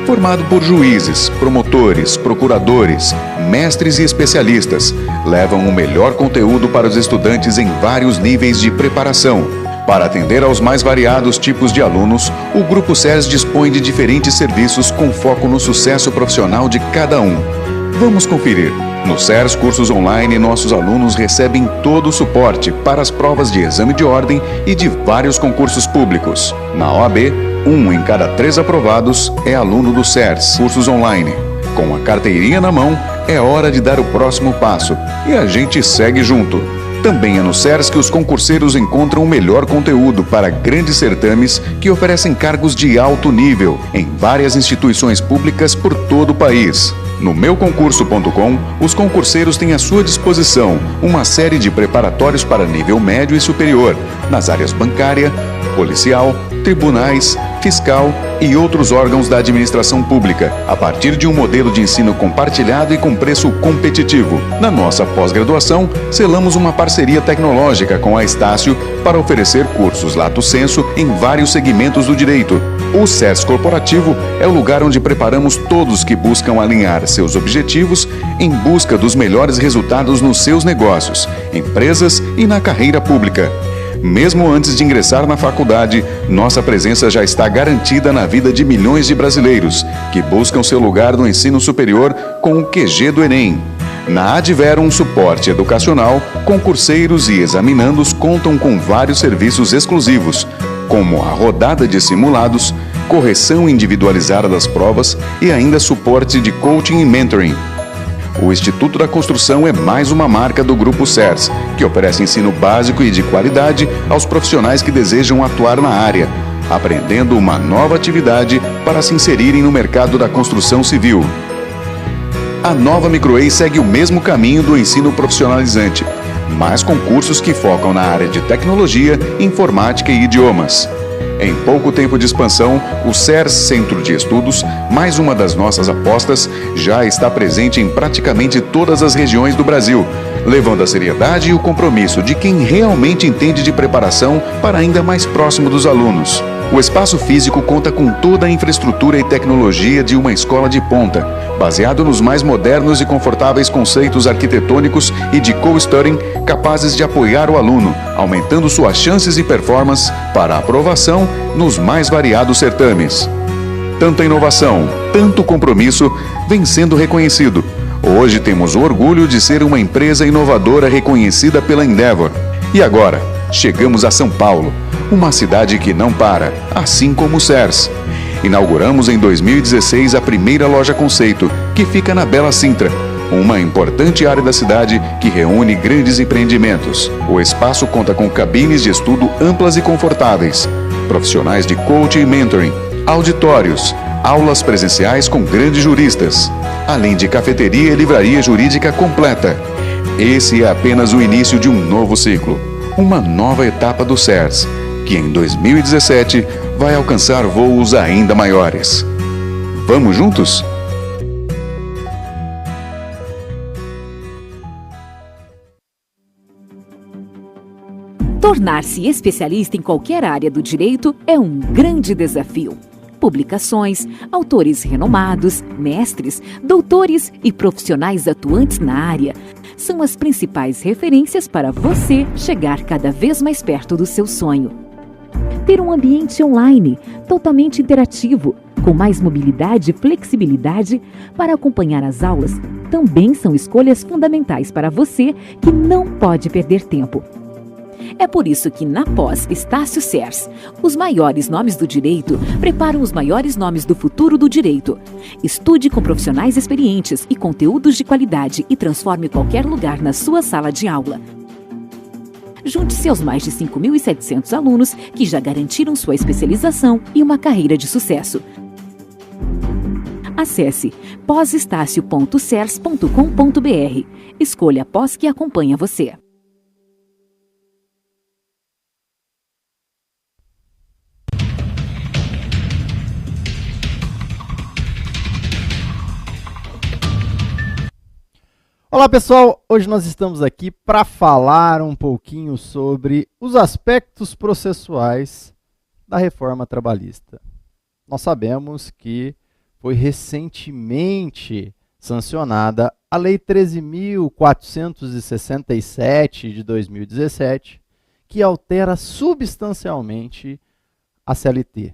Formado por juízes, promotores, procuradores, mestres e especialistas, levam o melhor conteúdo para os estudantes em vários níveis de preparação. Para atender aos mais variados tipos de alunos, o Grupo SERS dispõe de diferentes serviços com foco no sucesso profissional de cada um. Vamos conferir. No SERS Cursos Online, nossos alunos recebem todo o suporte para as provas de exame de ordem e de vários concursos públicos. Na OAB, 1 em cada 3 aprovados é aluno do SERS Cursos Online. Com a carteirinha na mão, é hora de dar o próximo passo e a gente segue junto. Também é no SERS que os concurseiros encontram o melhor conteúdo para grandes certames que oferecem cargos de alto nível em várias instituições públicas por todo o país. No meuconcurso.com, os concurseiros têm à sua disposição uma série de preparatórios para nível médio e superior, nas áreas bancária, policial, tribunais, fiscal e outros órgãos da administração pública, a partir de um modelo de ensino compartilhado e com preço competitivo. Na nossa pós-graduação, selamos uma parceria tecnológica com a Estácio para oferecer cursos lato sensu em vários segmentos do direito. O SERS Corporativo é o lugar onde preparamos todos que buscam alinhar seus objetivos em busca dos melhores resultados nos seus negócios, empresas e na carreira pública. Mesmo antes de ingressar na faculdade, nossa presença já está garantida na vida de milhões de brasileiros que buscam seu lugar no ensino superior com o QG do Enem. Na Adverum Suporte Educacional, concurseiros e examinandos contam com vários serviços exclusivos, como a rodada de simulados, correção individualizada das provas e ainda suporte de coaching e mentoring. O Instituto da Construção é mais uma marca do Grupo SERS, que oferece ensino básico e de qualidade aos profissionais que desejam atuar na área, aprendendo uma nova atividade para se inserirem no mercado da construção civil. A Nova Microei segue o mesmo caminho do ensino profissionalizante, mas com cursos que focam na área de tecnologia, informática e idiomas. Em pouco tempo de expansão, o SERS Centro de Estudos, mais uma das nossas apostas, já está presente em praticamente todas as regiões do Brasil, levando a seriedade e o compromisso de quem realmente entende de preparação para ainda mais próximo dos alunos. O espaço físico conta com toda a infraestrutura e tecnologia de uma escola de ponta, baseado nos mais modernos e confortáveis conceitos arquitetônicos e de co-studying capazes de apoiar o aluno, aumentando suas chances e performance para aprovação nos mais variados certames. Tanta inovação, tanto compromisso vem sendo reconhecido. Hoje temos o orgulho de ser uma empresa inovadora reconhecida pela Endeavor. E agora, chegamos a São Paulo, uma cidade que não para, assim como o SERS. Inauguramos em 2016 a primeira loja conceito, que fica na Bela Sintra, uma importante área da cidade que reúne grandes empreendimentos. O espaço conta com cabines de estudo amplas e confortáveis, profissionais de coaching e mentoring, auditórios, aulas presenciais com grandes juristas, além de cafeteria e livraria jurídica completa. Esse é apenas o início de um novo ciclo, uma nova etapa do SERS, que em 2017 vai alcançar voos ainda maiores. Vamos juntos? Tornar-se especialista em qualquer área do direito é um grande desafio. Publicações, autores renomados, mestres, doutores e profissionais atuantes na área são as principais referências para você chegar cada vez mais perto do seu sonho. Ter um ambiente online totalmente interativo, com mais mobilidade e flexibilidade para acompanhar as aulas, também são escolhas fundamentais para você que não pode perder tempo. É por isso que na pós Estácio SERS, os maiores nomes do direito preparam os maiores nomes do futuro do direito. Estude com profissionais experientes e conteúdos de qualidade e transforme qualquer lugar na sua sala de aula. Junte-se aos mais de 5.700 alunos que já garantiram sua especialização e uma carreira de sucesso. Acesse posestácio.sers.com.br. Escolha a pós que acompanha você. Olá pessoal, hoje nós estamos aqui para falar um pouquinho sobre os aspectos processuais da reforma trabalhista. Nós sabemos que foi recentemente sancionada a Lei 13.467 de 2017, que altera substancialmente a CLT.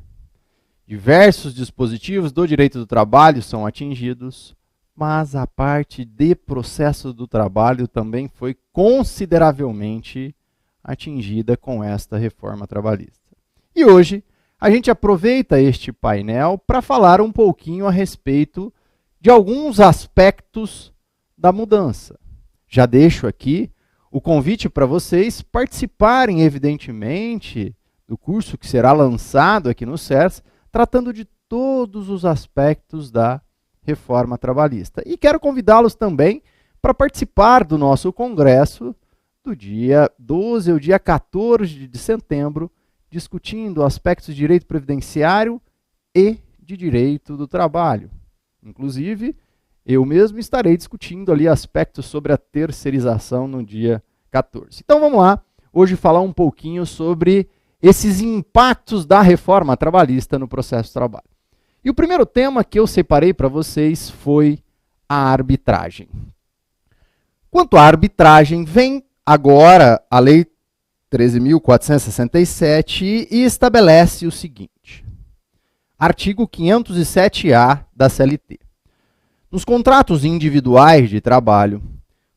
Diversos dispositivos do direito do trabalho são atingidos, mas a parte de processo do trabalho também foi consideravelmente atingida com esta reforma trabalhista. E hoje a gente aproveita este painel para falar um pouquinho a respeito de alguns aspectos da mudança. Já deixo aqui o convite para vocês participarem, evidentemente, do curso que será lançado aqui no CERS, tratando de todos os aspectos da reforma trabalhista. E quero convidá-los também para participar do nosso congresso do dia 12 ao dia 14 de setembro, discutindo aspectos de direito previdenciário e de direito do trabalho. Inclusive, eu mesmo estarei discutindo ali aspectos sobre a terceirização no dia 14. Então vamos lá, hoje falar um pouquinho sobre esses impactos da reforma trabalhista no processo de trabalho. E o primeiro tema que eu separei para vocês foi a arbitragem. Quanto à arbitragem, vem agora a Lei 13.467 e estabelece o seguinte: artigo 507-A da CLT. Nos contratos individuais de trabalho,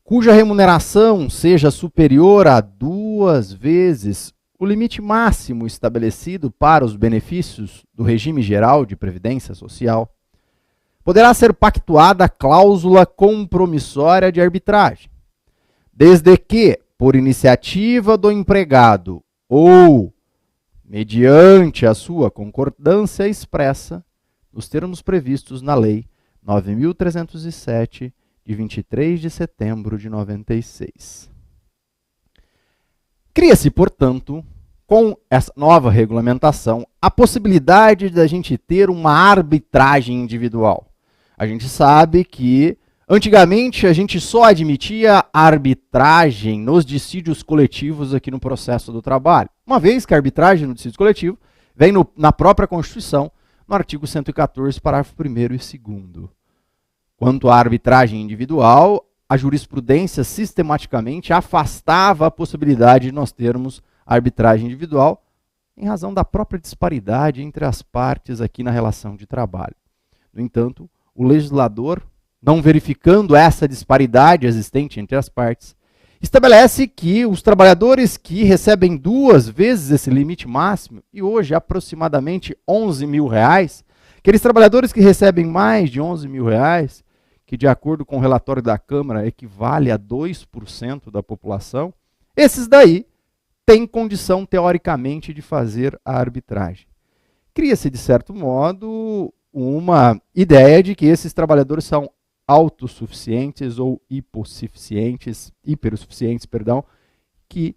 cuja remuneração seja superior a 2 vezes o limite máximo estabelecido para os benefícios do regime geral de previdência social, poderá ser pactuada a cláusula compromissória de arbitragem, desde que, por iniciativa do empregado ou mediante a sua concordância expressa, nos termos previstos na Lei 9.307, de 23 de setembro de 96. Cria-se, portanto, com essa nova regulamentação, a possibilidade de a gente ter uma arbitragem individual. A gente sabe que, antigamente, a gente só admitia arbitragem nos dissídios coletivos aqui no processo do trabalho. Uma vez que a arbitragem no dissídio coletivo vem na própria Constituição, no artigo 114, parágrafo 1º e 2º. Quanto à arbitragem individual, a jurisprudência sistematicamente afastava a possibilidade de nós termos arbitragem individual em razão da própria disparidade entre as partes aqui na relação de trabalho. No entanto, o legislador, não verificando essa disparidade existente entre as partes, estabelece que os trabalhadores que recebem 2 vezes esse limite máximo, e hoje aproximadamente R$11.000, aqueles trabalhadores que recebem mais de R$11.000, que de acordo com o relatório da Câmara equivale a 2% da população, esses daí têm condição, teoricamente, de fazer a arbitragem. Cria-se, de certo modo, uma ideia de que esses trabalhadores são autossuficientes ou hipossuficientes, hipersuficientes, que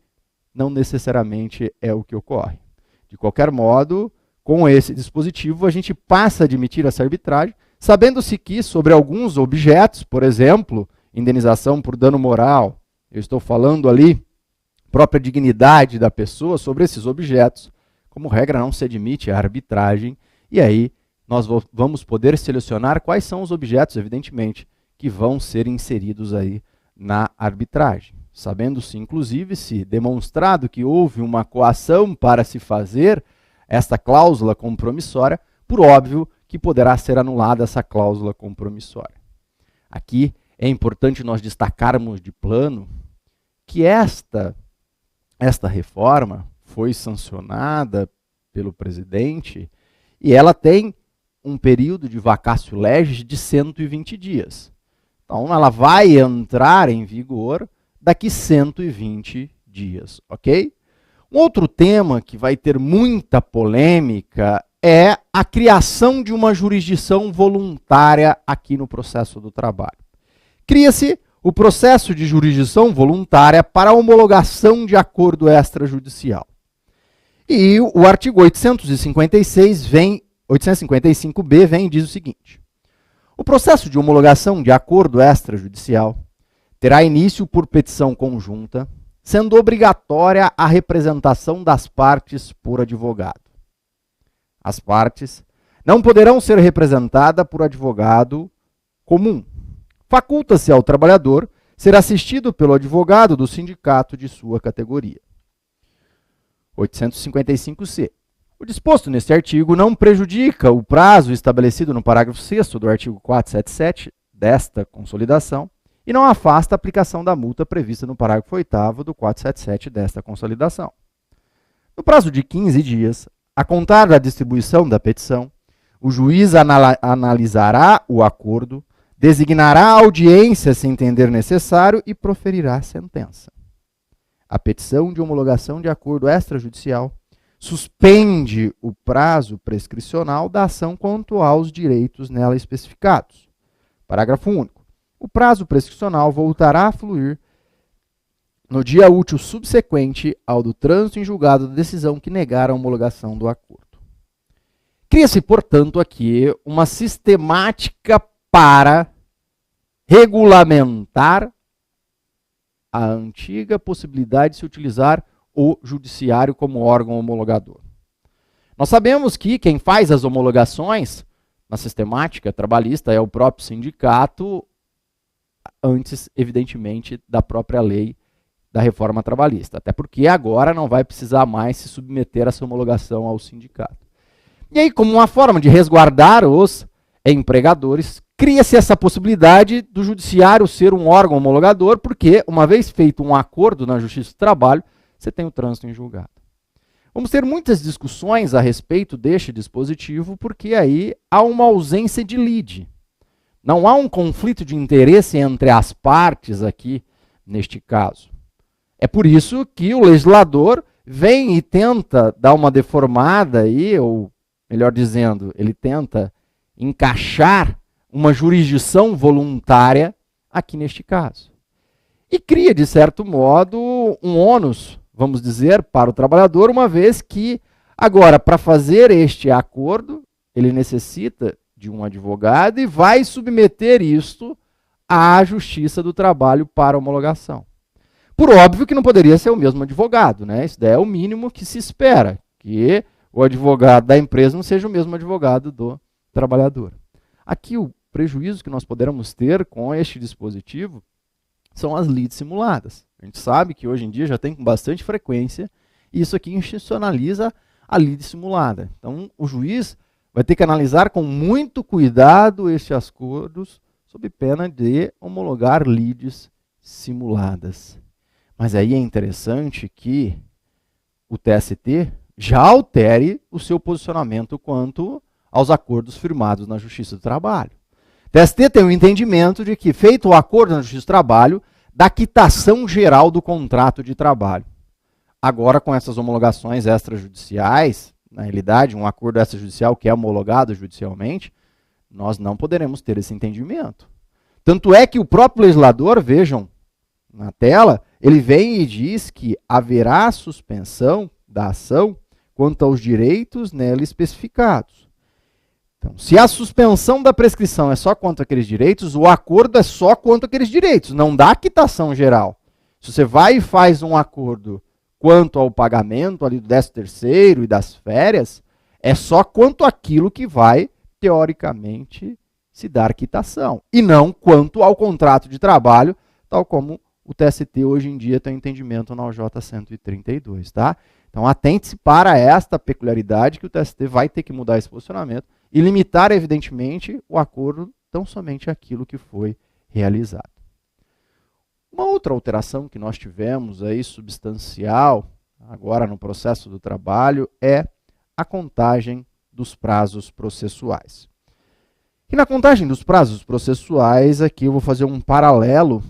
não necessariamente é o que ocorre. De qualquer modo, com esse dispositivo, a gente passa a admitir essa arbitragem, sabendo-se que, sobre alguns objetos, por exemplo, indenização por dano moral, eu estou falando ali, própria dignidade da pessoa, sobre esses objetos, como regra não se admite a arbitragem, e aí nós vamos poder selecionar quais são os objetos, evidentemente, que vão ser inseridos aí na arbitragem. Sabendo-se, inclusive, se demonstrado que houve uma coação para se fazer esta cláusula compromissória, por óbvio que poderá ser anulada essa cláusula compromissória. Aqui é importante nós destacarmos de plano que esta reforma foi sancionada pelo presidente e ela tem um período de vacatio legis de 120 dias. Então, ela vai entrar em vigor daqui 120 dias, ok? Um outro tema que vai ter muita polêmica é a criação de uma jurisdição voluntária aqui no processo do trabalho. Cria-se o processo de jurisdição voluntária para homologação de acordo extrajudicial. E o artigo 855b vem e diz o seguinte: o processo de homologação de acordo extrajudicial terá início por petição conjunta, sendo obrigatória a representação das partes por advogado. As partes, não poderão ser representadas por advogado comum. Faculta-se ao trabalhador ser assistido pelo advogado do sindicato de sua categoria. 855C. O disposto neste artigo não prejudica o prazo estabelecido no parágrafo 6º do artigo 477 desta consolidação e não afasta a aplicação da multa prevista no parágrafo 8º do 477 desta consolidação. No prazo de 15 dias, a contar da distribuição da petição, o juiz analisará o acordo, designará a audiência se entender necessário e proferirá a sentença. A petição de homologação de acordo extrajudicial suspende o prazo prescricional da ação quanto aos direitos nela especificados. Parágrafo único. O prazo prescricional voltará a fluir no dia útil subsequente ao do trânsito em julgado da decisão que negar a homologação do acordo. Cria-se, portanto, aqui uma sistemática para regulamentar a antiga possibilidade de se utilizar o judiciário como órgão homologador. Nós sabemos que quem faz as homologações na sistemática trabalhista é o próprio sindicato, antes, evidentemente, da própria lei da reforma trabalhista, até porque agora não vai precisar mais se submeter a essa homologação ao sindicato. E aí, como uma forma de resguardar os empregadores, cria-se essa possibilidade do judiciário ser um órgão homologador, porque, uma vez feito um acordo na Justiça do Trabalho, você tem o trânsito em julgado. Vamos ter muitas discussões a respeito deste dispositivo, porque aí há uma ausência de lide. Não há um conflito de interesse entre as partes aqui, neste caso. É por isso que o legislador vem e tenta dar uma deformada aí, ou melhor dizendo, ele tenta encaixar uma jurisdição voluntária aqui neste caso. E cria, de certo modo, um ônus, vamos dizer, para o trabalhador, uma vez que, agora, para fazer este acordo, ele necessita de um advogado e vai submeter isto à Justiça do Trabalho para homologação. Por óbvio que não poderia ser o mesmo advogado, né? Isso daí é o mínimo que se espera, que o advogado da empresa não seja o mesmo advogado do trabalhador. Aqui o prejuízo que nós poderemos ter com este dispositivo são as lides simuladas. A gente sabe que hoje em dia já tem com bastante frequência, e isso aqui institucionaliza a lide simulada. Então o juiz vai ter que analisar com muito cuidado estes acordos, sob pena de homologar lides simuladas. Mas aí é interessante que o TST já altere o seu posicionamento quanto aos acordos firmados na Justiça do Trabalho. O TST tem o entendimento de que, feito o acordo na Justiça do Trabalho, da quitação geral do contrato de trabalho. Agora, com essas homologações extrajudiciais, na realidade, um acordo extrajudicial que é homologado judicialmente, nós não poderemos ter esse entendimento. Tanto é que o próprio legislador, vejam na tela, ele vem e diz que haverá suspensão da ação quanto aos direitos nela especificados. Então, se a suspensão da prescrição é só quanto aqueles direitos, o acordo é só quanto aqueles direitos, não dá quitação geral. Se você vai e faz um acordo quanto ao pagamento ali do 13º e das férias, é só quanto aquilo que vai, teoricamente, se dar quitação. E não quanto ao contrato de trabalho, tal como o TST hoje em dia tem entendimento na OJ 132, tá? Então, atente-se para esta peculiaridade que o TST vai ter que mudar esse posicionamento e limitar, evidentemente, o acordo tão somente àquilo que foi realizado. Uma outra alteração que nós tivemos aí, substancial, agora no processo do trabalho, é a contagem dos prazos processuais. E na contagem dos prazos processuais, aqui eu vou fazer um paralelo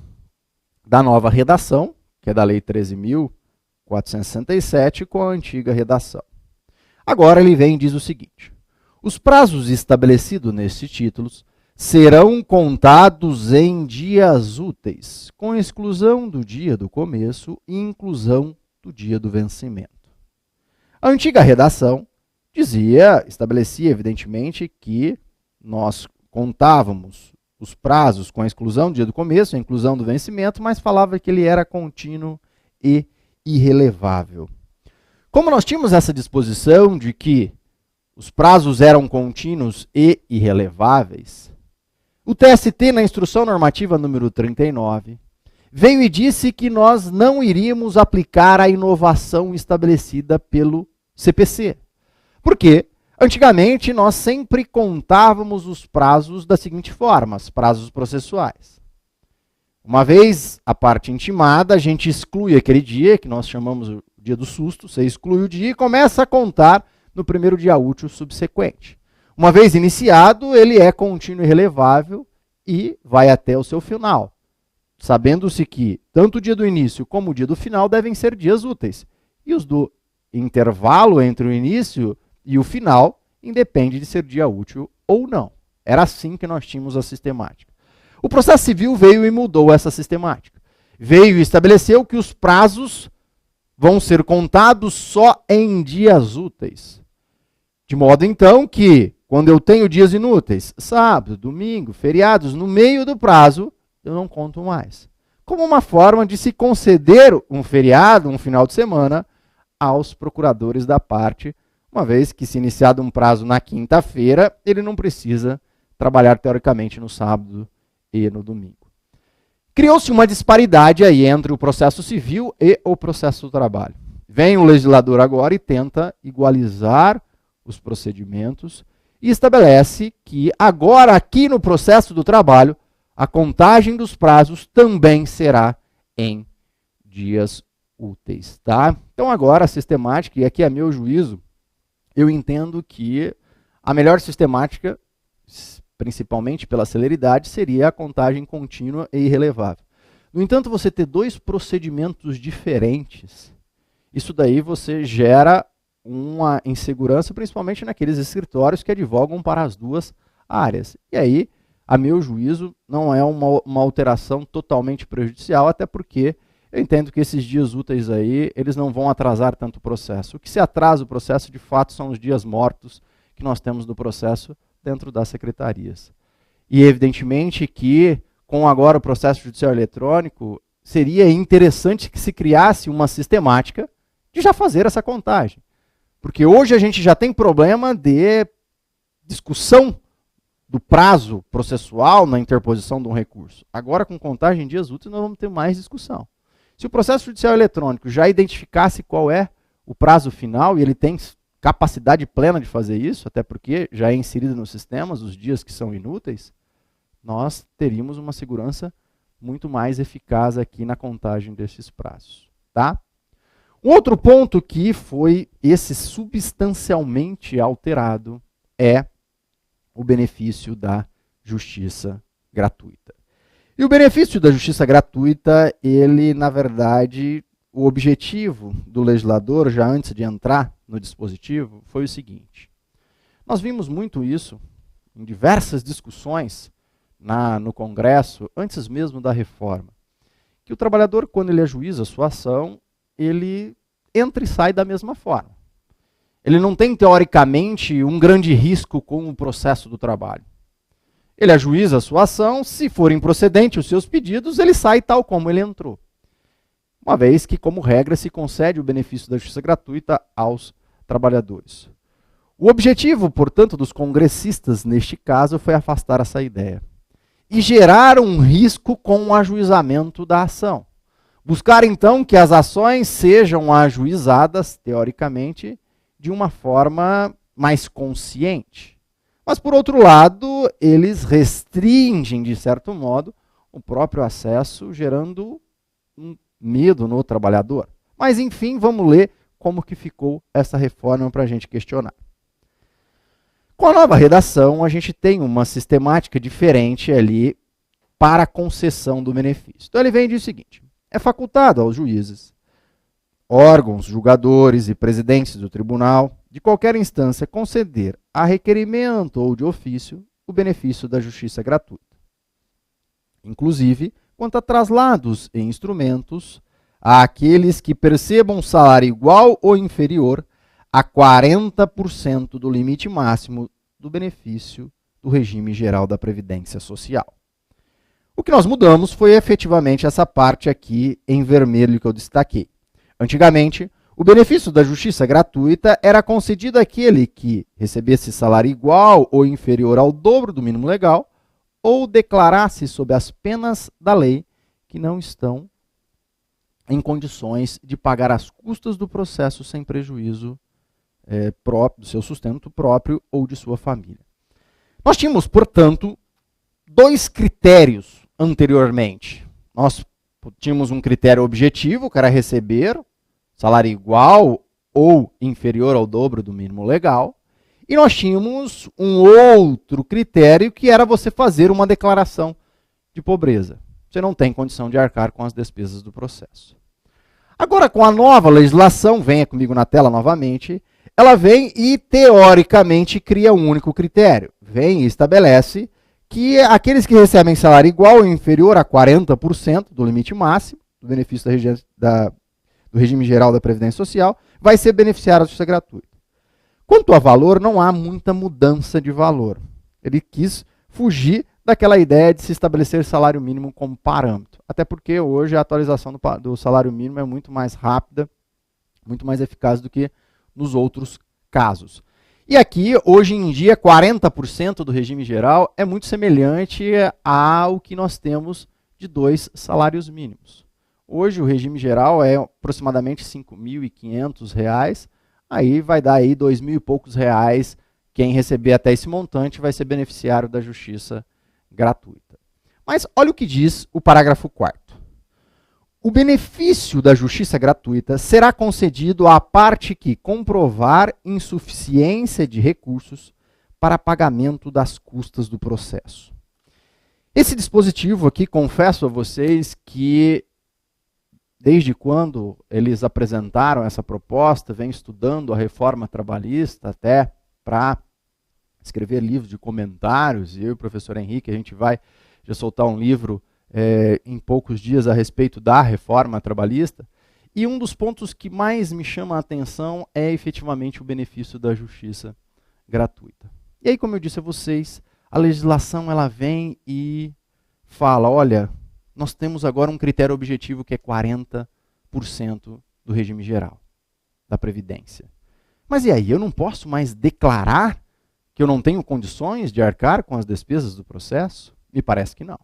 da nova redação, que é da Lei 13.467, com a antiga redação. Agora ele vem e diz o seguinte: os prazos estabelecidos nestes títulos serão contados em dias úteis, com exclusão do dia do começo e inclusão do dia do vencimento. A antiga redação estabelecia evidentemente que nós contávamos os prazos com a exclusão do dia do começo, a inclusão do vencimento, mas falava que ele era contínuo e irrelevável. Como nós tínhamos essa disposição de que os prazos eram contínuos e irreleváveis, o TST, na Instrução Normativa número 39, veio e disse que nós não iríamos aplicar a inovação estabelecida pelo CPC. Por quê? Antigamente, nós sempre contávamos os prazos da seguinte forma, os prazos processuais. Uma vez a parte intimada, a gente exclui aquele dia, que nós chamamos o dia do susto, você exclui o dia e começa a contar no primeiro dia útil subsequente. Uma vez iniciado, ele é contínuo e relevável e vai até o seu final, sabendo-se que tanto o dia do início como o dia do final devem ser dias úteis. E os do intervalo entre o início e o final independe de ser dia útil ou não. Era assim que nós tínhamos a sistemática. O processo civil veio e mudou essa sistemática. Veio e estabeleceu que os prazos vão ser contados só em dias úteis. De modo, então, que quando eu tenho dias inúteis, sábado, domingo, feriados, no meio do prazo, eu não conto mais. Como uma forma de se conceder um feriado, um final de semana, aos procuradores da parte, uma vez que, se iniciado um prazo na quinta-feira, ele não precisa trabalhar teoricamente no sábado e no domingo. Criou-se uma disparidade aí entre o processo civil e o processo do trabalho. Vem o legislador agora e tenta igualizar os procedimentos e estabelece que agora, aqui no processo do trabalho, a contagem dos prazos também será em dias úteis, tá? Então agora a sistemática, e aqui a meu juízo, eu entendo que a melhor sistemática, principalmente pela celeridade, seria a contagem contínua e irrelevável. No entanto, você ter dois procedimentos diferentes, isso daí você gera uma insegurança, principalmente naqueles escritórios que advogam para as duas áreas. E aí, a meu juízo, não é uma alteração totalmente prejudicial, até porque eu entendo que esses dias úteis aí, eles não vão atrasar tanto o processo. O que se atrasa o processo, de fato, são os dias mortos que nós temos do processo dentro das secretarias. E, evidentemente, que com agora o processo judicial eletrônico, seria interessante que se criasse uma sistemática de já fazer essa contagem. Porque hoje a gente já tem problema de discussão do prazo processual na interposição de um recurso. Agora, com contagem em dias úteis, nós vamos ter mais discussão. Se o processo judicial eletrônico já identificasse qual é o prazo final, e ele tem capacidade plena de fazer isso, até porque já é inserido nos sistemas os dias que são inúteis, nós teríamos uma segurança muito mais eficaz aqui na contagem desses prazos, tá? Um outro ponto que foi esse substancialmente alterado é o benefício da justiça gratuita. E o benefício da justiça gratuita, ele, na verdade, o objetivo do legislador, já antes de entrar no dispositivo, foi o seguinte. Nós vimos muito isso em diversas discussões no Congresso, antes mesmo da reforma, que o trabalhador, quando ele ajuiza a sua ação, ele entra e sai da mesma forma. Ele não tem, teoricamente, um grande risco com o processo do trabalho. Ele ajuiza a sua ação, se for improcedente os seus pedidos, ele sai tal como ele entrou. Uma vez que, como regra, se concede o benefício da justiça gratuita aos trabalhadores. O objetivo, portanto, dos congressistas, neste caso, foi afastar essa ideia e gerar um risco com o ajuizamento da ação. Buscar, então, que as ações sejam ajuizadas, teoricamente, de uma forma mais consciente. Mas, por outro lado, eles restringem, de certo modo, o próprio acesso, gerando um medo no trabalhador. Mas, enfim, vamos ler como que ficou essa reforma para a gente questionar. Com a nova redação, a gente tem uma sistemática diferente ali para a concessão do benefício. Então, ele vem e diz o seguinte: é facultado aos juízes, órgãos, julgadores e presidentes do tribunal, de qualquer instância, conceder a requerimento ou de ofício o benefício da justiça gratuita. Inclusive, quanto a traslados e instrumentos, àqueles que percebam salário igual ou inferior a 40% do limite máximo do benefício do regime geral da Previdência Social. O que nós mudamos foi efetivamente essa parte aqui em vermelho que eu destaquei. Antigamente, O benefício da justiça gratuita era concedido àquele que recebesse salário igual ou inferior ao dobro do mínimo legal ou declarasse sob as penas da lei que não estão em condições de pagar as custas do processo sem prejuízo próprio, do seu sustento próprio ou de sua família. Nós tínhamos, portanto, dois critérios anteriormente. Nós tínhamos um critério objetivo, que era receber salário igual ou inferior ao dobro do mínimo legal, e nós tínhamos um outro critério, que era você fazer uma declaração de pobreza. Você não tem condição de arcar com as despesas do processo. Agora, com a nova legislação, venha comigo na tela novamente, ela vem e, teoricamente, cria um único critério. Vem e estabelece que aqueles que recebem salário igual ou inferior a 40% do limite máximo, do benefício do regime geral da Previdência Social, vai ser beneficiário da justiça gratuita. Quanto a valor, não há muita mudança de valor. Ele quis fugir daquela ideia de se estabelecer salário mínimo como parâmetro. Até porque hoje a atualização do salário mínimo é muito mais rápida, muito mais eficaz do que nos outros casos. E aqui, hoje em dia, 40% do regime geral é muito semelhante ao que nós temos de 2 salários mínimos. Hoje o regime geral é aproximadamente R$ 5.500, aí vai dar aí 2.000 e poucos reais. Quem receber até esse montante vai ser beneficiário da justiça gratuita. Mas olha o que diz o parágrafo 4º. O benefício da justiça gratuita será concedido à parte que comprovar insuficiência de recursos para pagamento das custas do processo. Esse dispositivo aqui, confesso a vocês que desde quando eles apresentaram essa proposta, vem estudando a reforma trabalhista até para escrever livros de comentários, e eu e o professor Henrique, a gente vai já soltar um livro em poucos dias a respeito da reforma trabalhista, e um dos pontos que mais me chama a atenção é efetivamente o benefício da justiça gratuita. E aí, como eu disse a vocês, a legislação ela vem e fala, olha, nós temos agora um critério objetivo que é 40% do regime geral da Previdência. Mas e aí, eu não posso mais declarar que eu não tenho condições de arcar com as despesas do processo? Me parece que não.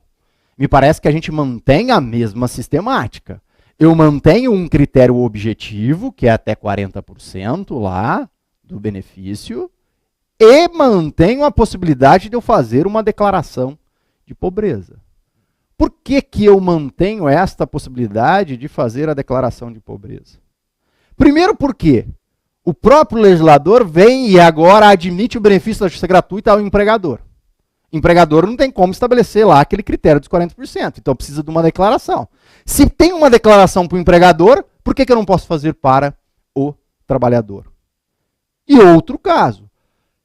Me parece que a gente mantém a mesma sistemática. Eu mantenho um critério objetivo, que é até 40% lá do benefício, e mantenho a possibilidade de eu fazer uma declaração de pobreza. Por que que eu mantenho esta possibilidade de fazer a declaração de pobreza? Primeiro porque o próprio legislador vem e agora admite o benefício da justiça gratuita ao empregador. O empregador não tem como estabelecer lá aquele critério dos 40%, então precisa de uma declaração. Se tem uma declaração para o empregador, por que eu não posso fazer para o trabalhador? E outro caso,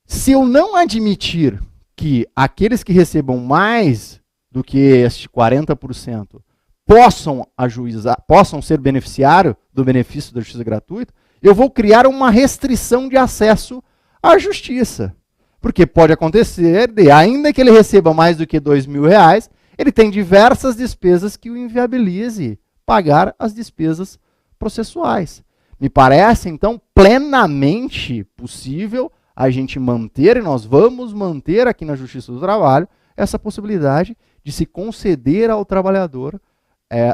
se eu não admitir que aqueles que recebam mais do que este 40% possam ser beneficiários do benefício da justiça gratuita, eu vou criar uma restrição de acesso à justiça. Porque pode acontecer de, ainda que ele receba mais do que R$2.000, ele tem diversas despesas que o inviabilize pagar as despesas processuais. Me parece, então, plenamente possível a gente manter, e nós vamos manter aqui na Justiça do Trabalho, essa possibilidade de se conceder ao trabalhador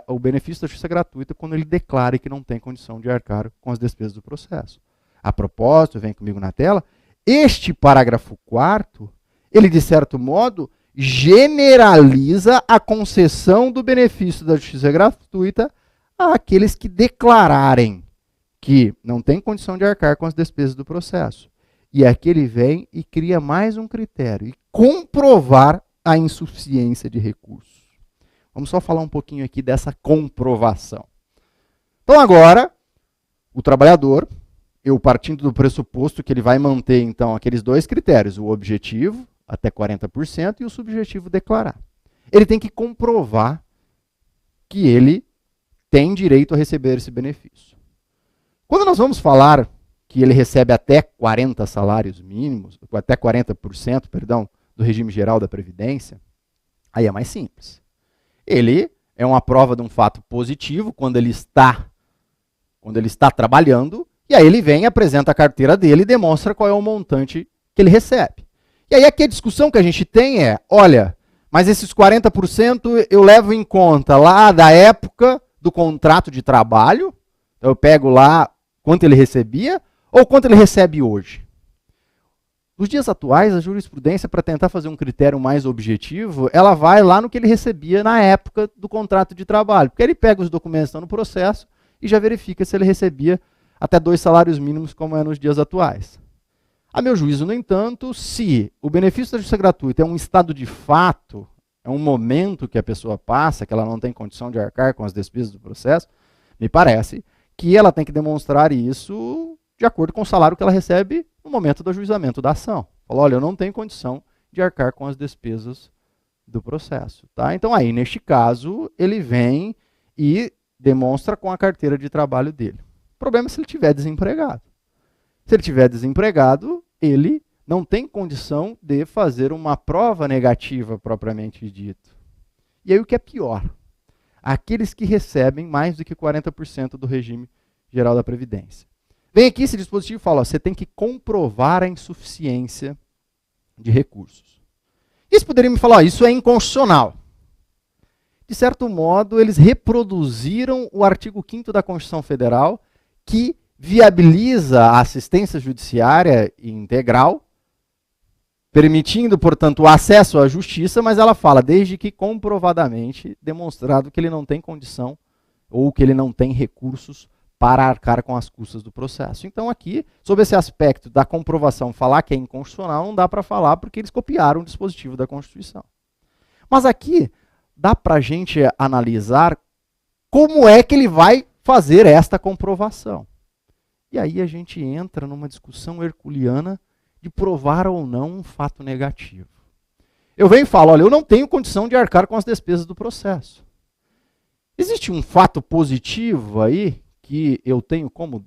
o benefício da justiça gratuita quando ele declare que não tem condição de arcar com as despesas do processo. A propósito, vem comigo na tela, este parágrafo 4º, ele de certo modo generaliza a concessão do benefício da justiça gratuita àqueles que declararem que não tem condição de arcar com as despesas do processo. E aqui ele vem e cria mais um critério, e comprovar a insuficiência de recursos. Vamos só falar um pouquinho aqui dessa comprovação. Então agora, o trabalhador, eu partindo do pressuposto que ele vai manter então aqueles dois critérios, o objetivo, até 40%, e o subjetivo, declarar. Ele tem que comprovar que ele tem direito a receber esse benefício. Quando nós vamos falar que ele recebe até 40 salários mínimos, até 40%, perdão, do regime geral da Previdência, aí é mais simples. Ele é uma prova de um fato positivo quando ele está quando ele está trabalhando, e aí ele vem, apresenta a carteira dele e demonstra qual é o montante que ele recebe. E aí aqui a discussão que a gente tem é, olha, mas esses 40% eu levo em conta lá da época do contrato de trabalho, então eu pego lá quanto ele recebia, ou quanto ele recebe hoje. Nos dias atuais, a jurisprudência, para tentar fazer um critério mais objetivo, ela vai lá no que ele recebia na época do contrato de trabalho. Porque ele pega os documentos que estão no processo e já verifica se ele recebia até 2 salários mínimos, como é nos dias atuais. A meu juízo, no entanto, se o benefício da justiça gratuita é um estado de fato, é um momento que a pessoa passa, que ela não tem condição de arcar com as despesas do processo, me parece que ela tem que demonstrar isso de acordo com o salário que ela recebe no momento do ajuizamento da ação. Fala, olha, eu não tenho condição de arcar com as despesas do processo. Tá? Então aí, neste caso, ele vem e demonstra com a carteira de trabalho dele. O problema é se ele estiver desempregado. Se ele estiver desempregado, ele não tem condição de fazer uma prova negativa propriamente dito. E aí o que é pior? Aqueles que recebem mais do que 40% do regime geral da Previdência. Vem aqui esse dispositivo e fala, ó, você tem que comprovar a insuficiência de recursos. Isso poderia me falar, ó, isso é inconstitucional. De certo modo, eles reproduziram o artigo 5º da Constituição Federal, que viabiliza a assistência judiciária integral, permitindo, portanto, o acesso à justiça, mas ela fala, desde que comprovadamente demonstrado que ele não tem condição ou que ele não tem recursos para arcar com as custas do processo. Então aqui, sob esse aspecto da comprovação, falar que é inconstitucional, não dá para falar porque eles copiaram o dispositivo da Constituição. Mas aqui, dá para a gente analisar como é que ele vai fazer esta comprovação. E aí a gente entra numa discussão herculeana de provar ou não um fato negativo. Eu venho e falo, olha, eu não tenho condição de arcar com as despesas do processo. Existe um fato positivo aí que eu tenho como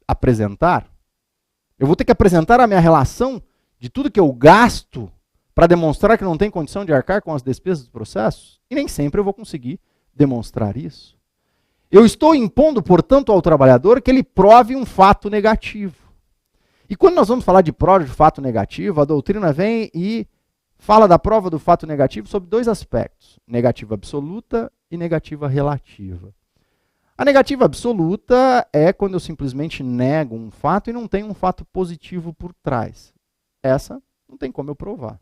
apresentar? Eu vou ter que apresentar a minha relação de tudo que eu gasto para demonstrar que não tem condição de arcar com as despesas do processo? E nem sempre eu vou conseguir demonstrar isso. Eu estou impondo, portanto, ao trabalhador que ele prove um fato negativo. E quando nós vamos falar de prova de fato negativo, a doutrina vem e fala da prova do fato negativo sob 2 aspectos, negativa absoluta e negativa relativa. A negativa absoluta é quando eu simplesmente nego um fato e não tenho um fato positivo por trás. Essa não tem como eu provar.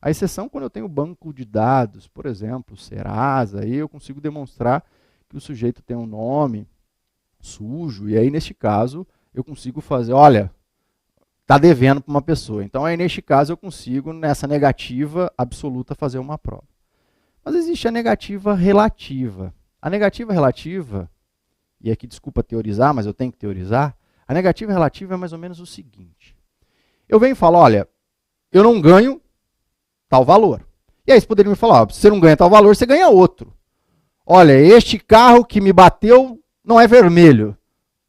A exceção é quando eu tenho banco de dados, por exemplo, Serasa, aí eu consigo demonstrar que o sujeito tem um nome sujo, e aí neste caso eu consigo fazer, olha, está devendo para uma pessoa. Então aí neste caso eu consigo, nessa negativa absoluta, fazer uma prova. Mas existe a negativa relativa. A negativa relativa, e aqui desculpa teorizar, mas eu tenho que teorizar, a negativa relativa é mais ou menos o seguinte. Eu venho e falo, olha, eu não ganho tal valor. E aí você poderia me falar, se você não ganha tal valor, você ganha outro. Olha, este carro que me bateu não é vermelho.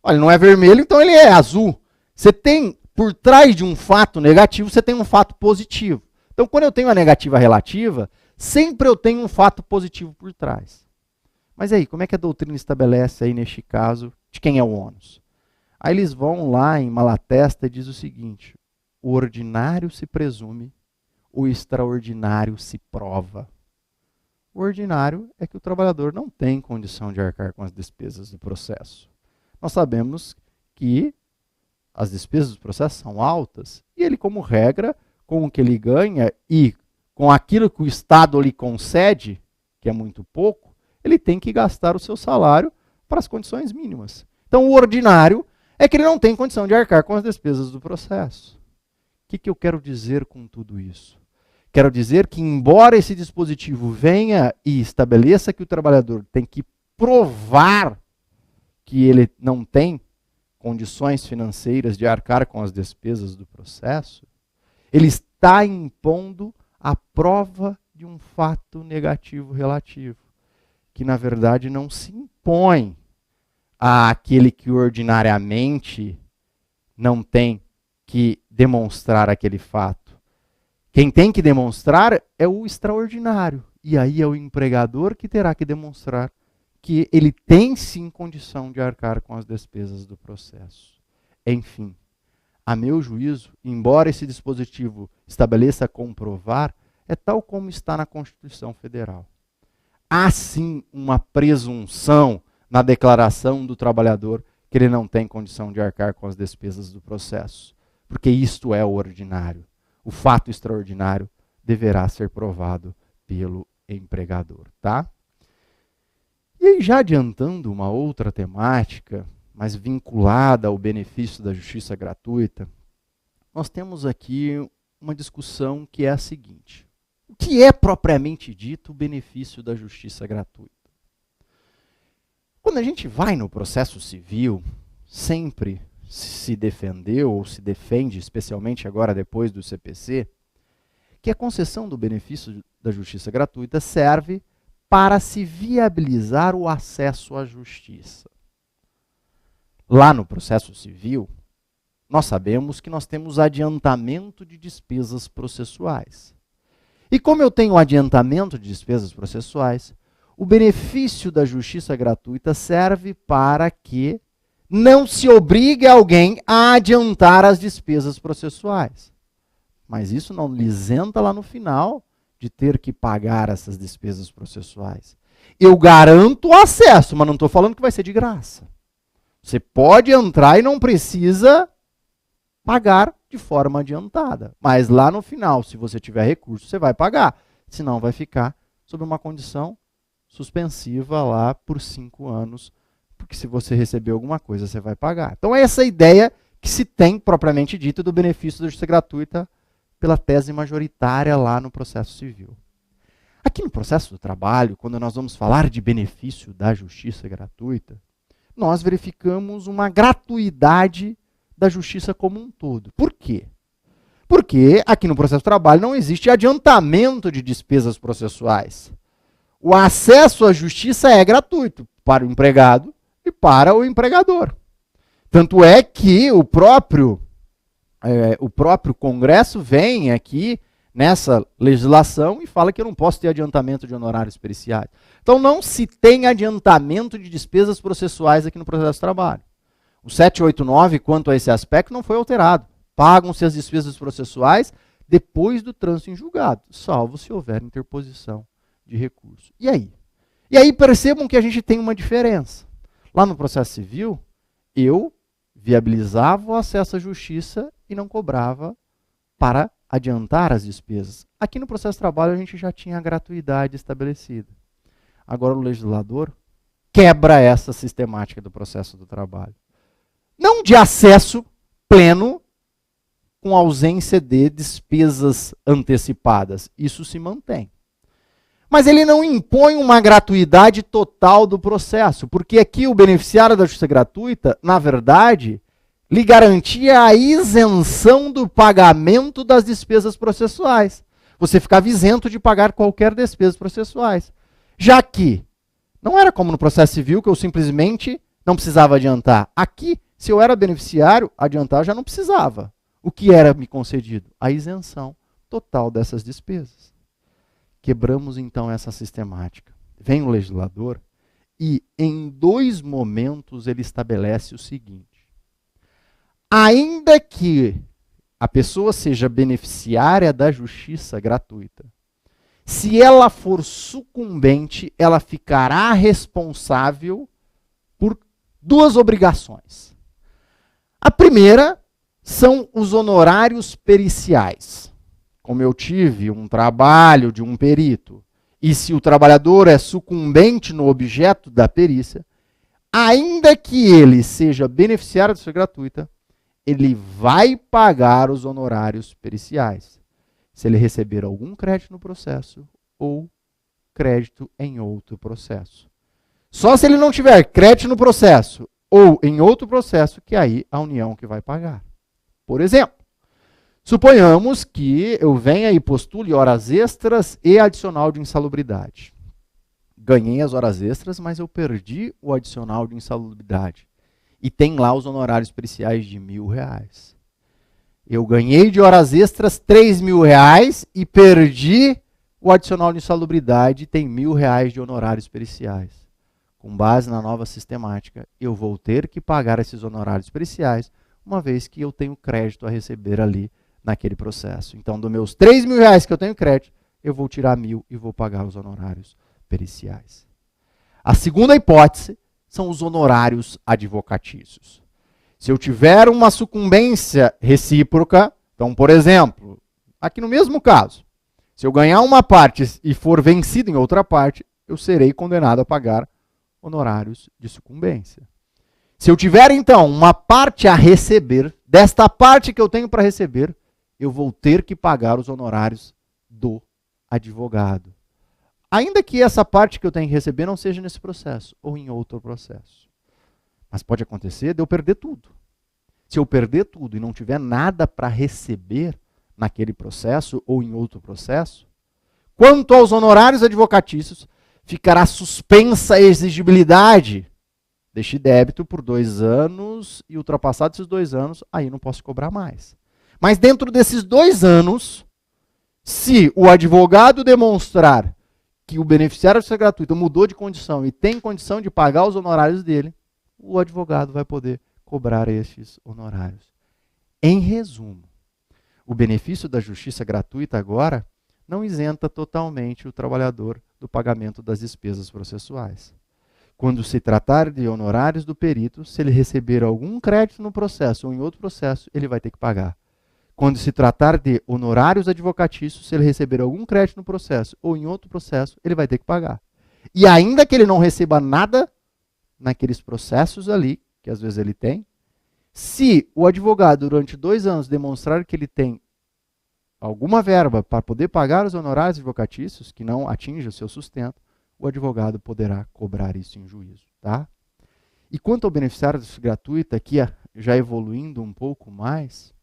Olha, não é vermelho, então ele é azul. Você tem, por trás de um fato negativo, você tem um fato positivo. Então, quando eu tenho a negativa relativa, sempre eu tenho um fato positivo por trás. Mas aí, como é que a doutrina estabelece aí, neste caso, de quem é o ônus? Aí eles vão lá em Malatesta e diz o seguinte, o ordinário se presume, o extraordinário se prova. O ordinário é que o trabalhador não tem condição de arcar com as despesas do processo. Nós sabemos que as despesas do processo são altas e ele, como regra, com o que ele ganha e com aquilo que o Estado lhe concede, que é muito pouco, ele tem que gastar o seu salário para as condições mínimas. Então, o ordinário é que ele não tem condição de arcar com as despesas do processo. O que eu quero dizer com tudo isso? Quero dizer que, embora esse dispositivo venha e estabeleça que o trabalhador tem que provar que ele não tem condições financeiras de arcar com as despesas do processo, ele está impondo a prova de um fato negativo relativo, que na verdade não se impõe àquele que ordinariamente não tem que demonstrar aquele fato. Quem tem que demonstrar é o extraordinário. E aí é o empregador que terá que demonstrar que ele tem sim condição de arcar com as despesas do processo. Enfim, a meu juízo, embora esse dispositivo estabeleça comprovar, é tal como está na Constituição Federal. Há sim uma presunção na declaração do trabalhador que ele não tem condição de arcar com as despesas do processo, porque isto é o ordinário. O fato extraordinário deverá ser provado pelo empregador, tá? E aí, já adiantando uma outra temática, mas vinculada ao benefício da justiça gratuita, nós temos aqui uma discussão que é a seguinte: o que é propriamente dito o benefício da justiça gratuita? Quando a gente vai no processo civil, sempre se defendeu ou se defende, especialmente agora depois do CPC, que a concessão do benefício da justiça gratuita serve para se viabilizar o acesso à justiça. Lá no processo civil, nós sabemos que nós temos adiantamento de despesas processuais. E como eu tenho adiantamento de despesas processuais, o benefício da justiça gratuita serve para que não se obrigue alguém a adiantar as despesas processuais. Mas isso não lhe isenta lá no final de ter que pagar essas despesas processuais. Eu garanto o acesso, mas não estou falando que vai ser de graça. Você pode entrar e não precisa pagar de forma adiantada. Mas lá no final, se você tiver recurso, você vai pagar. Senão vai ficar sob uma condição suspensiva lá por 5 anos, porque se você receber alguma coisa, você vai pagar. Então é essa ideia que se tem, propriamente dito, do benefício da justiça gratuita pela tese majoritária lá no processo civil. Aqui no processo do trabalho, quando nós vamos falar de benefício da justiça gratuita, nós verificamos uma gratuidade da justiça como um todo. Por quê? Porque aqui no processo do trabalho não existe adiantamento de despesas processuais. O acesso à justiça é gratuito para o empregado e para o empregador. Tanto é que o próprio Congresso vem aqui nessa legislação e fala que eu não posso ter adiantamento de honorários periciais. Então não se tem adiantamento de despesas processuais aqui no processo de trabalho. O 789, quanto a esse aspecto, não foi alterado. Pagam-se as despesas processuais depois do trânsito em julgado, salvo se houver interposição de recurso. E aí? E aí percebam que a gente tem uma diferença. Lá no processo civil, eu viabilizava o acesso à justiça e não cobrava para adiantar as despesas. Aqui no processo de trabalho a gente já tinha a gratuidade estabelecida. Agora o legislador quebra essa sistemática do processo do trabalho. Não de acesso pleno com ausência de despesas antecipadas. Isso se mantém. Mas ele não impõe uma gratuidade total do processo, porque aqui o beneficiário da justiça gratuita, na verdade, lhe garantia a isenção do pagamento das despesas processuais. Você ficava isento de pagar qualquer despesas processuais. Já que não era como no processo civil, que eu simplesmente não precisava adiantar. Aqui, se eu era beneficiário, adiantar já não precisava. O que era me concedido? A isenção total dessas despesas. Quebramos então essa sistemática. Vem o legislador e em 2 momentos ele estabelece o seguinte: ainda que a pessoa seja beneficiária da justiça gratuita, se ela for sucumbente, ela ficará responsável por 2 obrigações. A primeira são os honorários periciais. Como eu tive um trabalho de um perito, e se o trabalhador é sucumbente no objeto da perícia, ainda que ele seja beneficiário da justiça gratuita, ele vai pagar os honorários periciais, se ele receber algum crédito no processo ou crédito em outro processo. Só se ele não tiver crédito no processo ou em outro processo, que aí a União que vai pagar. Por exemplo, suponhamos que eu venha e postule horas extras e adicional de insalubridade. Ganhei as horas extras, mas eu perdi o adicional de insalubridade. E tem lá os honorários periciais de R$1.000. Eu ganhei de horas extras R$3.000 e perdi o adicional de insalubridade e tem R$1.000 de honorários periciais. Com base na nova sistemática, eu vou ter que pagar esses honorários periciais, uma vez que eu tenho crédito a receber ali naquele processo. Então, dos meus R$3.000 que eu tenho crédito, eu vou tirar 1.000 e vou pagar os honorários periciais. A segunda hipótese são os honorários advocatícios. Se eu tiver uma sucumbência recíproca, então, por exemplo, aqui no mesmo caso, se eu ganhar uma parte e for vencido em outra parte, eu serei condenado a pagar honorários de sucumbência. Se eu tiver, então, uma parte a receber, desta parte que eu tenho para receber, eu vou ter que pagar os honorários do advogado. Ainda que essa parte que eu tenho que receber não seja nesse processo, ou em outro processo. Mas pode acontecer de eu perder tudo. Se eu perder tudo e não tiver nada para receber naquele processo ou em outro processo, quanto aos honorários advocatícios, ficará suspensa a exigibilidade deste débito por 2 anos e ultrapassados esses 2 anos, aí não posso cobrar mais. Mas dentro desses 2 anos, se o advogado demonstrar que o beneficiário de justiça gratuita mudou de condição e tem condição de pagar os honorários dele, o advogado vai poder cobrar estes honorários. Em resumo, o benefício da justiça gratuita agora não isenta totalmente o trabalhador do pagamento das despesas processuais. Quando se tratar de honorários do perito, se ele receber algum crédito no processo ou em outro processo, ele vai ter que pagar. Quando se tratar de honorários advocatícios, se ele receber algum crédito no processo ou em outro processo, ele vai ter que pagar. E ainda que ele não receba nada naqueles processos ali, que às vezes ele tem, se o advogado durante 2 anos demonstrar que ele tem alguma verba para poder pagar os honorários advocatícios, que não atinge o seu sustento, o advogado poderá cobrar isso em juízo. Tá? E quanto ao beneficiário gratuito, aqui já evoluindo um pouco mais,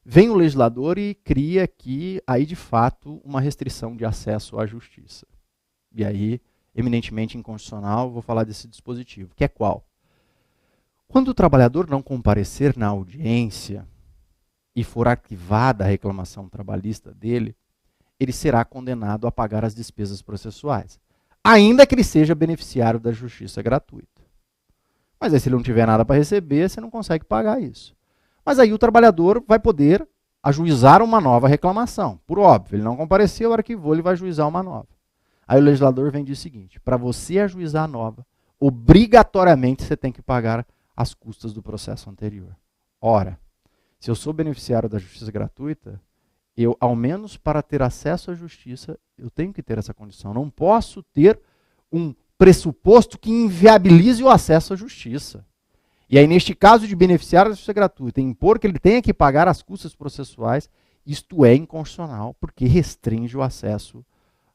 vem o legislador e cria aqui, aí de fato, uma restrição de acesso à justiça. E aí, eminentemente inconstitucional, vou falar desse dispositivo, que é qual? Quando o trabalhador não comparecer na audiência e for arquivada a reclamação trabalhista dele, ele será condenado a pagar as despesas processuais, ainda que ele seja beneficiário da justiça gratuita. Mas aí, se ele não tiver nada para receber, você não consegue pagar isso. Mas aí o trabalhador vai poder ajuizar uma nova reclamação. Por óbvio, ele não compareceu, arquivou, ele vai ajuizar uma nova. Aí o legislador vem e diz o seguinte: para você ajuizar a nova, obrigatoriamente você tem que pagar as custas do processo anterior. Ora, se eu sou beneficiário da justiça gratuita, eu, ao menos para ter acesso à justiça, eu tenho que ter essa condição. Não posso ter um pressuposto que inviabilize o acesso à justiça. E aí, neste caso de beneficiário da justiça gratuita, impor que ele tenha que pagar as custas processuais, isto é inconstitucional, porque restringe o acesso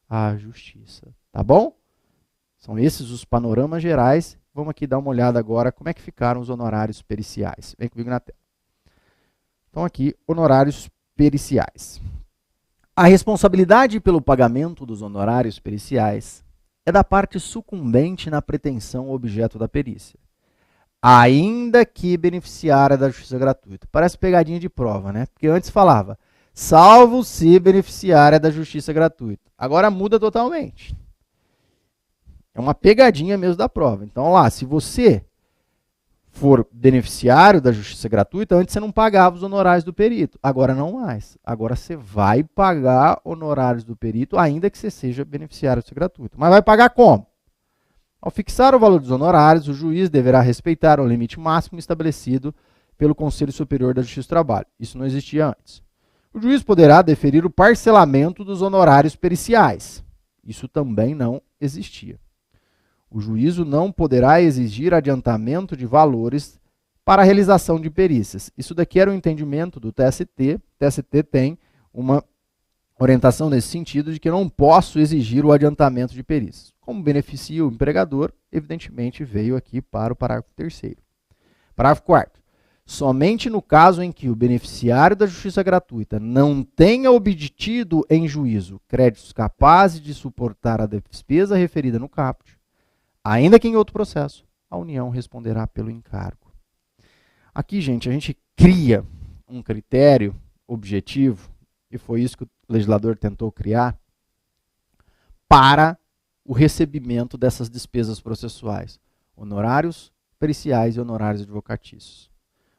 à justiça. Tá bom? São esses os panoramas gerais. Vamos aqui dar uma olhada agora como é que ficaram os honorários periciais. Vem comigo na tela. Então aqui, honorários periciais. A responsabilidade pelo pagamento dos honorários periciais é da parte sucumbente na pretensão objeto da perícia, ainda que beneficiária da justiça gratuita. Parece pegadinha de prova, né? Porque antes falava, salvo se beneficiária da justiça gratuita. Agora muda totalmente. É uma pegadinha mesmo da prova. Então lá, se você for beneficiário da justiça gratuita, antes você não pagava os honorários do perito. Agora não mais. Agora você vai pagar honorários do perito, ainda que você seja beneficiário da justiça gratuita. Mas vai pagar como? Ao fixar o valor dos honorários, o juiz deverá respeitar o limite máximo estabelecido pelo Conselho Superior da Justiça do Trabalho. Isso não existia antes. O juiz poderá deferir o parcelamento dos honorários periciais. Isso também não existia. O juízo não poderá exigir adiantamento de valores para a realização de perícias. Isso daqui era o entendimento do TST. O TST tem uma orientação nesse sentido de que eu não posso exigir o adiantamento de perícias. Como beneficia o empregador, evidentemente veio aqui para o parágrafo 3º. Parágrafo 4º. Somente no caso em que o beneficiário da justiça gratuita não tenha obtido em juízo créditos capazes de suportar a despesa referida no caput, ainda que em outro processo, a União responderá pelo encargo. Aqui, gente, a gente cria um critério objetivo, e foi isso que o legislador tentou criar, para o recebimento dessas despesas processuais, honorários periciais e honorários advocatícios.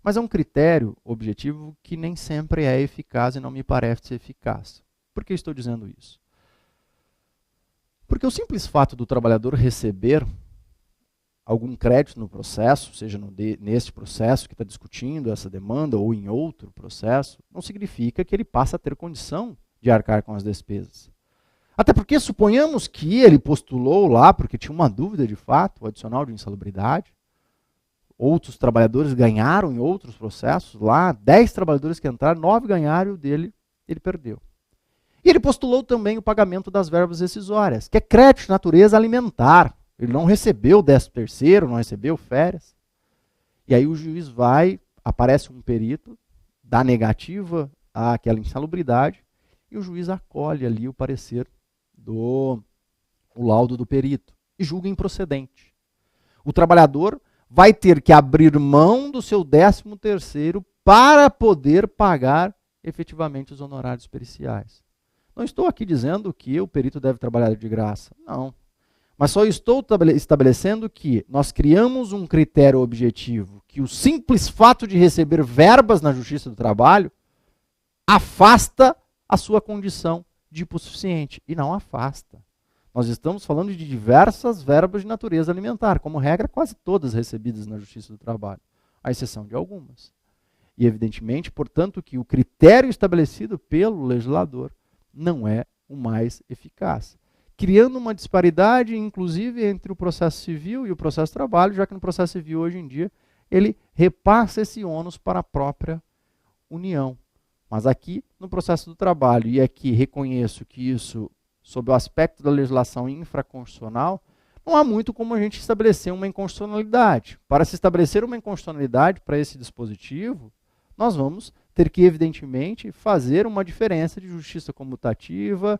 Mas é um critério objetivo que nem sempre é eficaz e não me parece ser eficaz. Por que estou dizendo isso? Porque o simples fato do trabalhador receber algum crédito no processo, seja neste processo que está discutindo essa demanda ou em outro processo, não significa que ele passa a ter condição de arcar com as despesas. Até porque suponhamos que ele postulou lá porque tinha uma dúvida de fato, o adicional de insalubridade. Outros trabalhadores ganharam em outros processos lá, 10 trabalhadores que entraram, 9 ganharam e o dele ele perdeu. E ele postulou também o pagamento das verbas rescisórias, que é crédito de natureza alimentar. Ele não recebeu 13º, não recebeu férias. E aí o juiz aparece um perito, dá negativa àquela insalubridade, e o juiz acolhe ali o parecer o laudo do perito e julga improcedente. O trabalhador vai ter que abrir mão do seu 13º para poder pagar efetivamente os honorários periciais. Não estou aqui dizendo que o perito deve trabalhar de graça, não. Mas só estou estabelecendo que nós criamos um critério objetivo, que o simples fato de receber verbas na Justiça do Trabalho afasta a sua condição de hipossuficiente, e não afasta. Nós estamos falando de diversas verbas de natureza alimentar, como regra, quase todas recebidas na Justiça do Trabalho, à exceção de algumas. E, evidentemente, portanto, que o critério estabelecido pelo legislador não é o mais eficaz, criando uma disparidade, inclusive, entre o processo civil e o processo de trabalho, já que no processo civil, hoje em dia, ele repassa esse ônus para a própria União. Mas aqui, no processo do trabalho, e aqui reconheço que isso, sob o aspecto da legislação infraconstitucional, não há muito como a gente estabelecer uma inconstitucionalidade. Para se estabelecer uma inconstitucionalidade para esse dispositivo, nós vamos ter que, evidentemente, fazer uma diferença de justiça comutativa,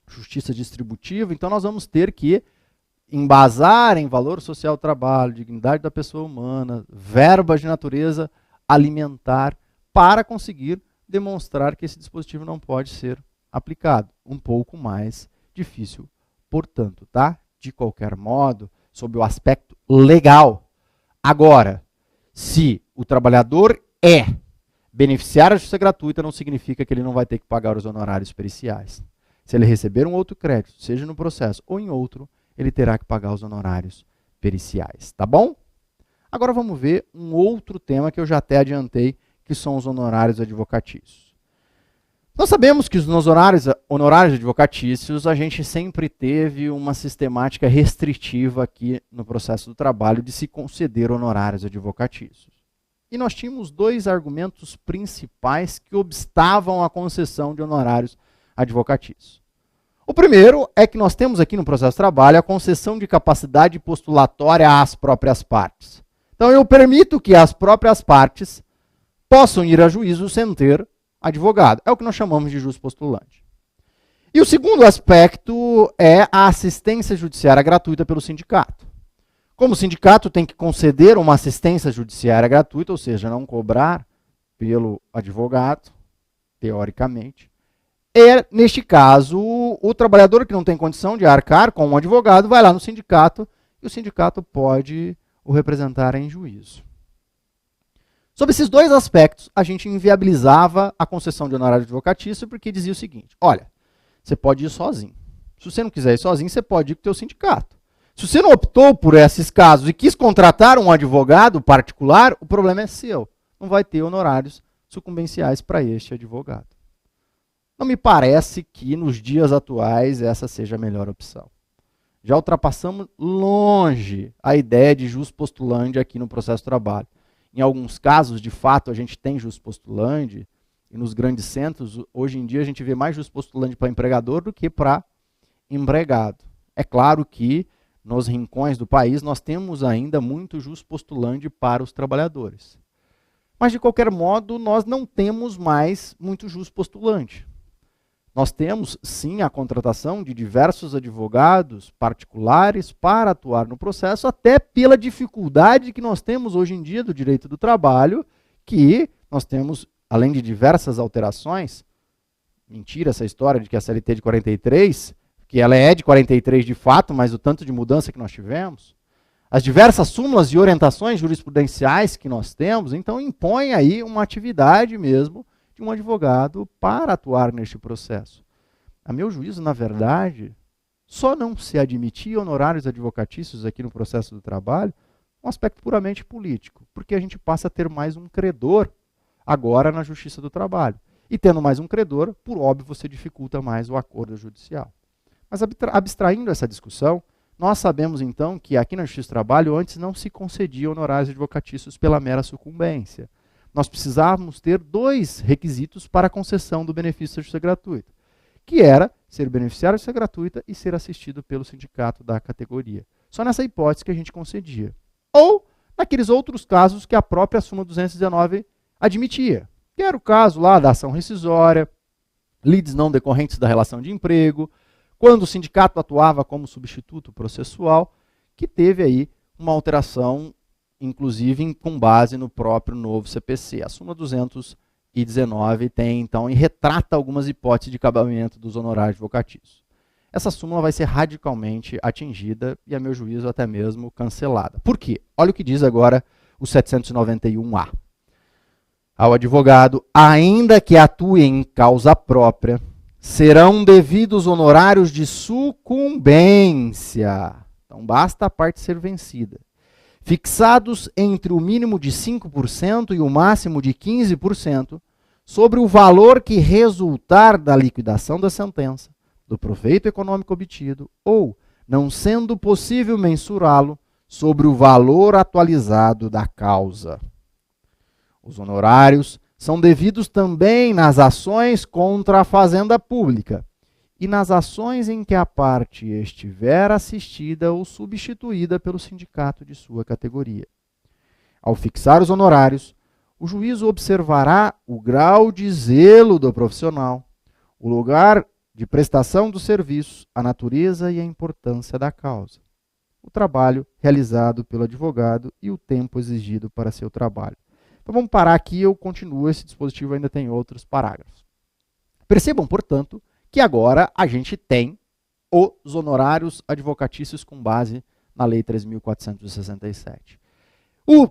justiça distributiva. Então, nós vamos ter que embasar em valor social do trabalho, dignidade da pessoa humana, verbas de natureza alimentar, para conseguir demonstrar que esse dispositivo não pode ser aplicado. Um pouco mais difícil, portanto, tá? De qualquer modo, sob o aspecto legal. Agora, se o trabalhador é beneficiário da justiça gratuita, não significa que ele não vai ter que pagar os honorários periciais. Se ele receber um outro crédito, seja no processo ou em outro, ele terá que pagar os honorários periciais, tá bom? Agora vamos ver um outro tema que eu já até adiantei, que são os honorários advocatícios. Nós sabemos que nos honorários advocatícios a gente sempre teve uma sistemática restritiva aqui no processo do trabalho de se conceder honorários advocatícios. E nós tínhamos 2 argumentos principais que obstavam a concessão de honorários advocatícios. O primeiro é que nós temos aqui no processo de trabalho a concessão de capacidade postulatória às próprias partes. Então eu permito que as próprias partes possam ir a juízo sem ter advogado. É o que nós chamamos de jus postulante. E o segundo aspecto é a assistência judiciária gratuita pelo sindicato. Como o sindicato tem que conceder uma assistência judiciária gratuita, ou seja, não cobrar pelo advogado, teoricamente, neste caso, o trabalhador que não tem condição de arcar com um advogado vai lá no sindicato e o sindicato pode o representar em juízo. Sob esses 2 aspectos, a gente inviabilizava a concessão de honorário advocatício porque dizia o seguinte: olha, você pode ir sozinho. Se você não quiser ir sozinho, você pode ir com o teu sindicato. Se você não optou por esses casos e quis contratar um advogado particular, o problema é seu. Não vai ter honorários sucumbenciais para este advogado. Não me parece que nos dias atuais essa seja a melhor opção. Já ultrapassamos longe a ideia de jus postulante aqui no processo de trabalho. Em alguns casos, de fato, a gente tem jus postulante, e nos grandes centros, hoje em dia, a gente vê mais jus postulante para empregador do que para empregado. É claro que nos rincões do país nós temos ainda muito jus postulante para os trabalhadores. Mas, de qualquer modo, nós não temos mais muito jus postulante. Nós temos, sim, a contratação de diversos advogados particulares para atuar no processo, até pela dificuldade que nós temos hoje em dia do direito do trabalho, que nós temos, além de diversas alterações, mentira essa história de que a CLT de 43 porque ela é de 43 de fato, mas o tanto de mudança que nós tivemos, as diversas súmulas e orientações jurisprudenciais que nós temos, então impõe aí uma atividade mesmo de um advogado para atuar neste processo. A meu juízo, na verdade, só não se admitia honorários advocatícios aqui no processo do trabalho um aspecto puramente político, porque a gente passa a ter mais um credor agora na Justiça do Trabalho. E tendo mais um credor, por óbvio, você dificulta mais o acordo judicial. Mas abstraindo essa discussão, nós sabemos então que aqui na Justiça do Trabalho antes não se concedia honorários advocatícios pela mera sucumbência. Nós precisávamos ter 2 requisitos para a concessão do benefício da justiça gratuita, que era ser beneficiário de justiça gratuita e ser assistido pelo sindicato da categoria. Só nessa hipótese que a gente concedia. Ou naqueles outros casos que a própria súmula 219 admitia, que era o caso lá da ação rescisória, lides não decorrentes da relação de emprego, quando o sindicato atuava como substituto processual, que teve aí uma alteração, inclusive com base no próprio novo CPC. A súmula 219 tem, então, e retrata algumas hipóteses de cabimento dos honorários advocatícios. Essa súmula vai ser radicalmente atingida e, a meu juízo, até mesmo cancelada. Por quê? Olha o que diz agora o 791A. Ao advogado, ainda que atue em causa própria, serão devidos honorários de sucumbência. Então, basta a parte ser vencida. Fixados entre o mínimo de 5% e o máximo de 15% sobre o valor que resultar da liquidação da sentença, do proveito econômico obtido, ou, não sendo possível mensurá-lo, sobre o valor atualizado da causa. Os honorários são devidos também nas ações contra a fazenda pública e nas ações em que a parte estiver assistida ou substituída pelo sindicato de sua categoria. Ao fixar os honorários, o juízo observará o grau de zelo do profissional, o lugar de prestação dos serviços, a natureza e a importância da causa, o trabalho realizado pelo advogado e o tempo exigido para seu trabalho. Então vamos parar aqui, eu continuo, esse dispositivo ainda tem outros parágrafos. Percebam, portanto, que agora a gente tem os honorários advocatícios com base na Lei 3.467. O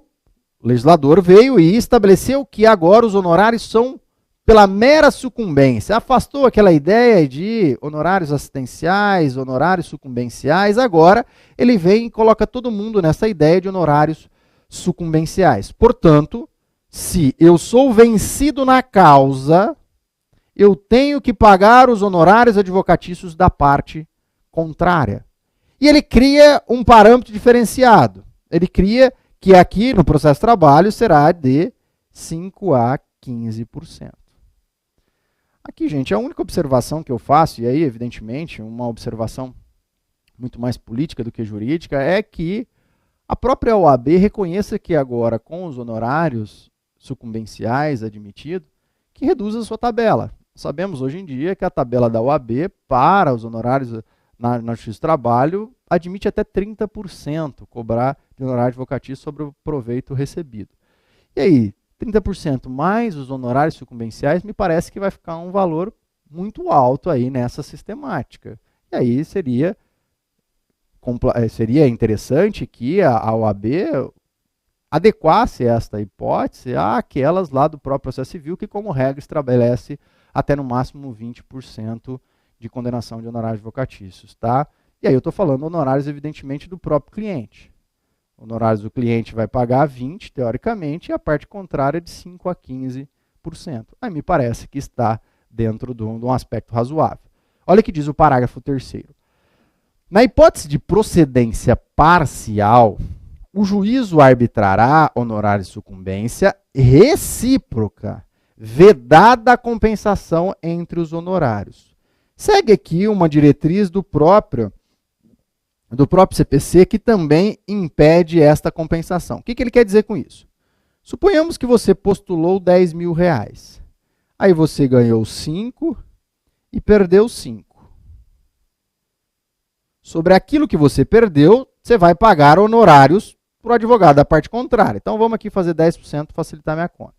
legislador veio e estabeleceu que agora os honorários são pela mera sucumbência. Afastou aquela ideia de honorários assistenciais, honorários sucumbenciais. Agora ele vem e coloca todo mundo nessa ideia de honorários sucumbenciais. Portanto, se eu sou vencido na causa, eu tenho que pagar os honorários advocatícios da parte contrária. E ele cria um parâmetro diferenciado. Ele cria que aqui no processo de trabalho será de 5% a 15%. Aqui, gente, a única observação que eu faço, e aí, evidentemente, uma observação muito mais política do que jurídica, é que a própria OAB reconheça que agora, com os honorários sucumbenciais admitidos, que reduz a sua tabela. Sabemos hoje em dia que a tabela da OAB para os honorários na Justiça do Trabalho admite até 30% cobrar de honorário advocatício sobre o proveito recebido. E aí, 30% mais os honorários sucumbenciais, me parece que vai ficar um valor muito alto aí nessa sistemática. E aí seria interessante que a OAB adequasse esta hipótese àquelas lá do próprio processo civil, que como regra estabelece até no máximo 20% de condenação de honorários advocatícios. Tá? E aí eu estou falando honorários, evidentemente, do próprio cliente. Honorários do cliente vai pagar 20%, teoricamente, e a parte contrária de 5% a 15%. Aí me parece que está dentro de um aspecto razoável. Olha o que diz o parágrafo 3º. Na hipótese de procedência parcial, o juízo arbitrará honorários de sucumbência recíproca, vedada a compensação entre os honorários. Segue aqui uma diretriz do próprio CPC que também impede esta compensação. O que ele quer dizer com isso? Suponhamos que você postulou R$10.000. Aí você ganhou 5 e perdeu 5. Sobre aquilo que você perdeu, você vai pagar honorários para o advogado da parte contrária. Então vamos aqui fazer 10% para facilitar minha conta.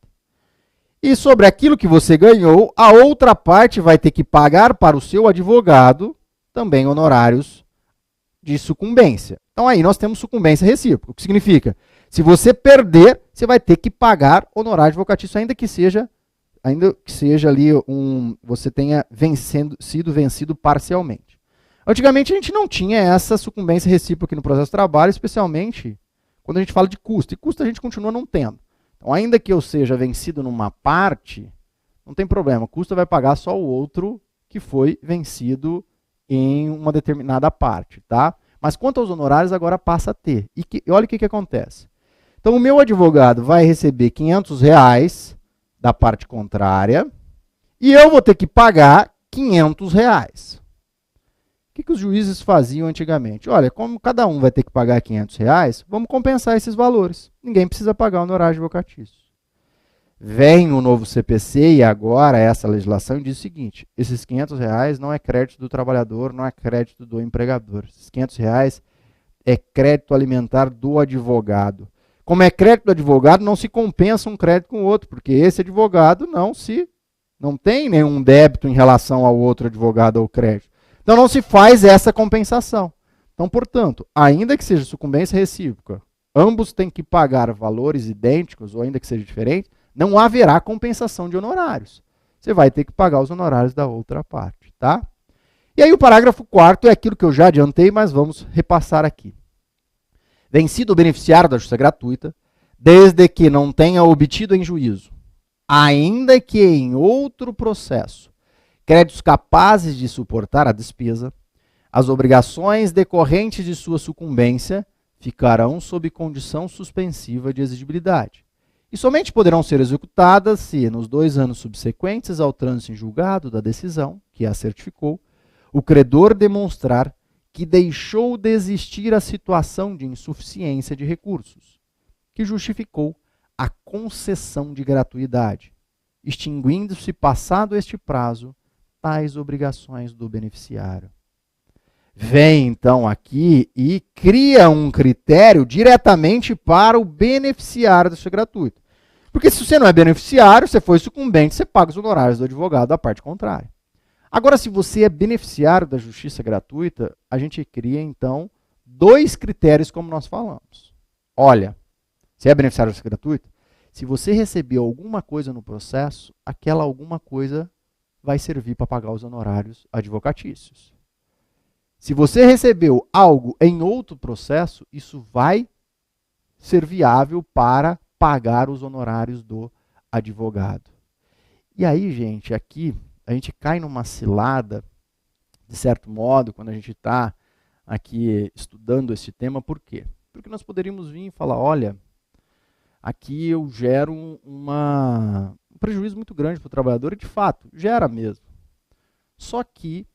E sobre aquilo que você ganhou, a outra parte vai ter que pagar para o seu advogado também honorários de sucumbência. Então aí nós temos sucumbência recíproca, o que significa, se você perder, você vai ter que pagar honorário advocatício, ainda que seja ali você tenha sido vencido parcialmente. Antigamente a gente não tinha essa sucumbência recíproca no processo de trabalho, especialmente quando a gente fala de custo, e custo a gente continua não tendo. Então, ainda que eu seja vencido numa parte, não tem problema, custo vai pagar só o outro que foi vencido em uma determinada parte, tá? Mas quanto aos honorários, agora passa a ter. E olha o que acontece. Então, o meu advogado vai receber R$500 da parte contrária e eu vou ter que pagar R$500. O que os juízes faziam antigamente? Olha, como cada um vai ter que pagar R$500, vamos compensar esses valores. Ninguém precisa pagar honorário advocatício. Vem o novo CPC e agora essa legislação diz o seguinte, esses R$500 não é crédito do trabalhador, não é crédito do empregador. Esses R$500 é crédito alimentar do advogado. Como é crédito do advogado, não se compensa um crédito com o outro, porque esse advogado não tem nenhum débito em relação ao outro advogado ou crédito. Então não se faz essa compensação. Então, portanto, ainda que seja sucumbência recíproca, ambos têm que pagar valores idênticos, ou ainda que seja diferente, não haverá compensação de honorários. Você vai ter que pagar os honorários da outra parte, tá? E aí o parágrafo 4º é aquilo que eu já adiantei, mas vamos repassar aqui. Vencido o beneficiário da justiça gratuita, desde que não tenha obtido em juízo, ainda que em outro processo, créditos capazes de suportar a despesa, as obrigações decorrentes de sua sucumbência ficarão sob condição suspensiva de exigibilidade. E somente poderão ser executadas se, nos 2 anos subsequentes ao trânsito em julgado da decisão, que a certificou, o credor demonstrar que deixou de existir a situação de insuficiência de recursos, que justificou a concessão de gratuidade, extinguindo-se, passado este prazo, tais obrigações do beneficiário. Vem, então, aqui e cria um critério diretamente para o beneficiário da justiça gratuita. Porque se você não é beneficiário, você foi sucumbente, você paga os honorários do advogado da parte contrária. Agora, se você é beneficiário da justiça gratuita, a gente cria, então, 2 critérios, como nós falamos. Olha, se é beneficiário da justiça gratuita, se você recebeu alguma coisa no processo, aquela alguma coisa vai servir para pagar os honorários advocatícios. Se você recebeu algo em outro processo, isso vai ser viável para pagar os honorários do advogado. E aí, gente, aqui a gente cai numa cilada, de certo modo, quando a gente está aqui estudando esse tema. Por quê? Porque nós poderíamos vir e falar, olha, aqui eu gero um prejuízo muito grande para o trabalhador, e de fato, gera mesmo. Só que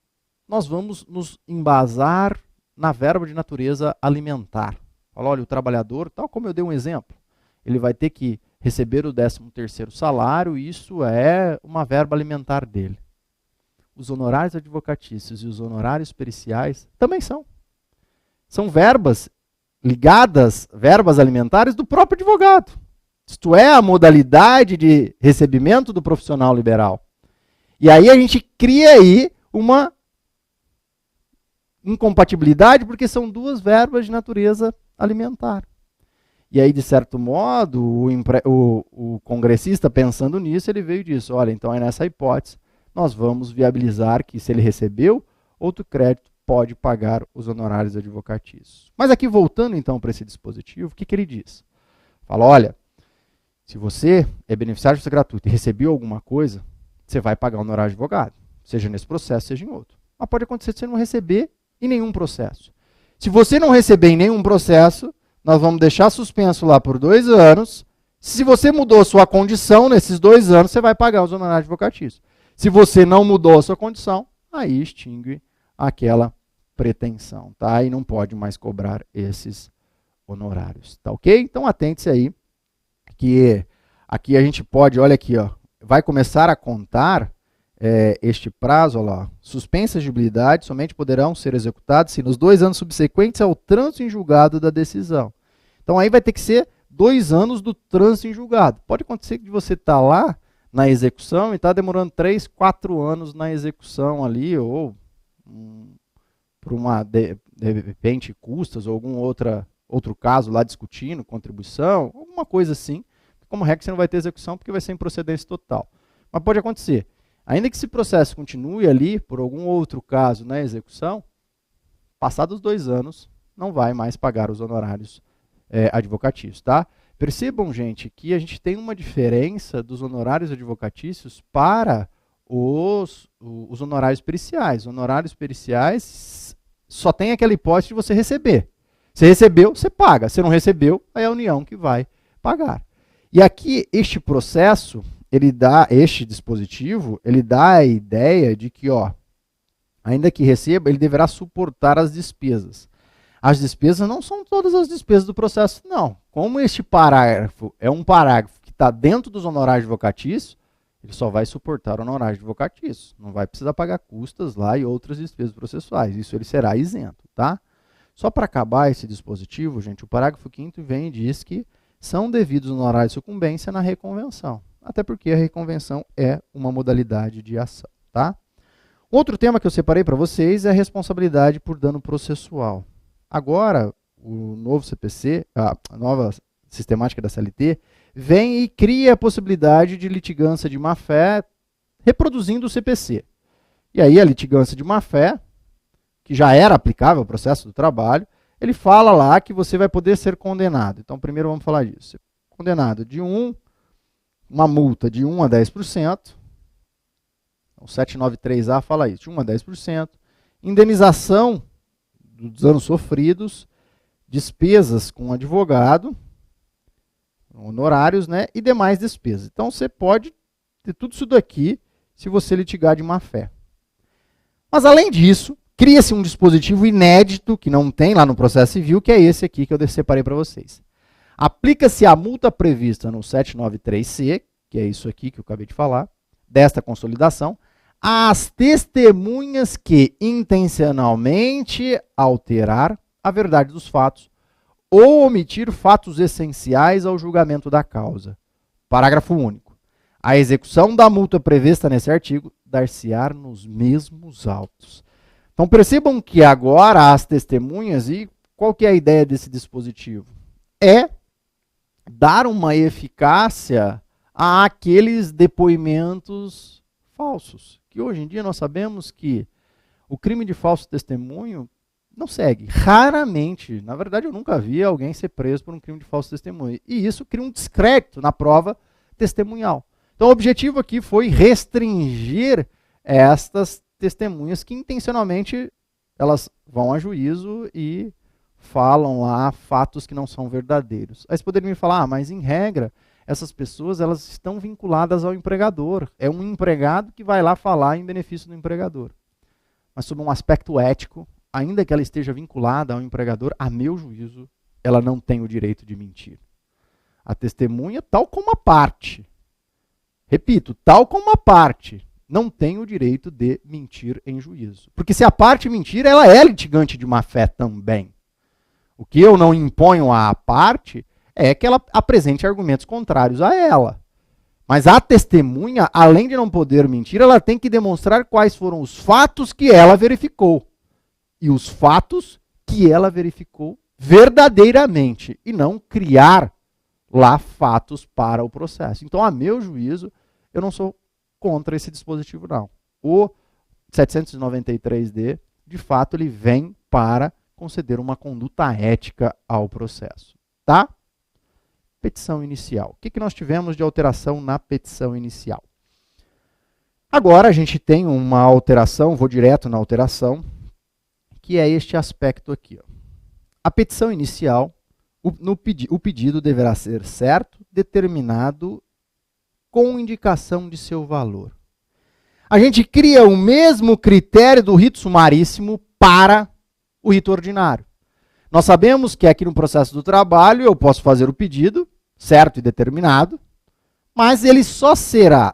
nós vamos nos embasar na verba de natureza alimentar. Fala, olha, o trabalhador, tal como eu dei um exemplo, ele vai ter que receber o 13º salário, e isso é uma verba alimentar dele. Os honorários advocatícios e os honorários periciais também são. São verbas ligadas, verbas alimentares do próprio advogado. Isto é a modalidade de recebimento do profissional liberal. E aí a gente cria aí uma incompatibilidade, porque são 2 verbas de natureza alimentar. E aí, de certo modo, o congressista, pensando nisso, ele veio disso. Olha, então é nessa hipótese, nós vamos viabilizar que, se ele recebeu outro crédito, pode pagar os honorários advocatícios. Mas aqui, voltando então para esse dispositivo, o que ele diz? Fala, olha, se você é beneficiário de justiça gratuita e recebeu alguma coisa, você vai pagar o honorário de advogado, seja nesse processo, seja em outro. Mas pode acontecer de você não receber em nenhum processo. Se você não receber em nenhum processo, nós vamos deixar suspenso lá por 2 anos. Se você mudou a sua condição nesses 2 anos, você vai pagar os honorários advocatícios. Se você não mudou a sua condição, aí extingue aquela pretensão, tá? E não pode mais cobrar esses honorários, tá ok? Então atente-se aí, que aqui a gente pode, olha aqui, ó, vai começar a contar este prazo, olha lá, suspensa a exigibilidade somente poderão ser executados se nos 2 anos subsequentes ao trânsito em julgado da decisão. Então aí vai ter que ser 2 anos do trânsito em julgado. Pode acontecer que você está lá na execução e está demorando 3, 4 anos na execução ali, ou de repente, custas ou algum outro caso lá discutindo, contribuição, alguma coisa assim. Como regra, você não vai ter execução porque vai ser improcedência total. Mas pode acontecer. Ainda que esse processo continue ali, por algum outro caso na execução, passados 2 anos, não vai mais pagar os honorários advocatícios, tá? Percebam, gente, que a gente tem uma diferença dos honorários advocatícios para os honorários periciais. Honorários periciais só tem aquela hipótese de você receber. Você recebeu, você paga. Se não recebeu, aí é a União que vai pagar. E aqui, este processo, este dispositivo, ele dá a ideia de que, ainda que receba, ele deverá suportar as despesas. As despesas não são todas as despesas do processo, não. Como este parágrafo é um parágrafo que está dentro dos honorários advocatícios, ele só vai suportar honorários advocatícios. Não vai precisar pagar custas lá e outras despesas processuais. Isso ele será isento, tá? Só para acabar esse dispositivo, gente, o parágrafo 5º vem e diz que são devidos honorários de sucumbência na reconvenção. Até porque a reconvenção é uma modalidade de ação, tá? Outro tema que eu separei para vocês é a responsabilidade por dano processual. Agora, o novo CPC, a nova sistemática da CLT, vem e cria a possibilidade de litigância de má-fé reproduzindo o CPC. E aí a litigância de má-fé, que já era aplicável ao processo do trabalho, ele fala lá que você vai poder ser condenado. Então, primeiro vamos falar disso. Condenado de uma multa de 1 a 10%. O 793A fala isso, de 1 a 10%. Indenização dos danos sofridos, despesas com advogado, honorários, né, e demais despesas. Então, você pode ter tudo isso daqui se você litigar de má-fé. Mas, além disso, cria-se um dispositivo inédito, que não tem lá no processo civil, que é esse aqui que eu separei para vocês. Aplica-se a multa prevista no 793C, que é isso aqui que eu acabei de falar, desta consolidação, às testemunhas que intencionalmente alterar a verdade dos fatos ou omitir fatos essenciais ao julgamento da causa. Parágrafo único. A execução da multa prevista nesse artigo dar-se-á nos mesmos autos. Então percebam que agora as testemunhas, e qual que é a ideia desse dispositivo? É dar uma eficácia àqueles depoimentos falsos. Que hoje em dia nós sabemos que o crime de falso testemunho não segue. Raramente, na verdade eu nunca vi alguém ser preso por um crime de falso testemunho. E isso cria um descrédito na prova testemunhal. Então o objetivo aqui foi restringir estas testemunhas que intencionalmente elas vão a juízo e falam lá fatos que não são verdadeiros. Aí você poderia me falar, mas em regra, essas pessoas elas estão vinculadas ao empregador. É um empregado que vai lá falar em benefício do empregador. Mas sob um aspecto ético, ainda que ela esteja vinculada ao empregador, a meu juízo, ela não tem o direito de mentir. A testemunha, tal como a parte, repito, tal como a parte, não tem o direito de mentir em juízo. Porque se a parte mentir, ela é litigante de má-fé também. O que eu não imponho à parte é que ela apresente argumentos contrários a ela. Mas a testemunha, além de não poder mentir, ela tem que demonstrar quais foram os fatos que ela verificou. E os fatos que ela verificou verdadeiramente. E não criar lá fatos para o processo. Então, a meu juízo, eu não sou contra esse dispositivo, não. O 793D, de fato, ele vem para conceder uma conduta ética ao processo. Tá? Petição inicial. O que nós tivemos de alteração na petição inicial? Agora a gente tem uma alteração, vou direto na alteração, que é este aspecto aqui. Ó. A petição inicial, o pedido deverá ser certo, determinado, com indicação de seu valor. A gente cria o mesmo critério do rito sumaríssimo para o rito ordinário. Nós sabemos que aqui no processo do trabalho eu posso fazer o pedido, certo e determinado, mas ele só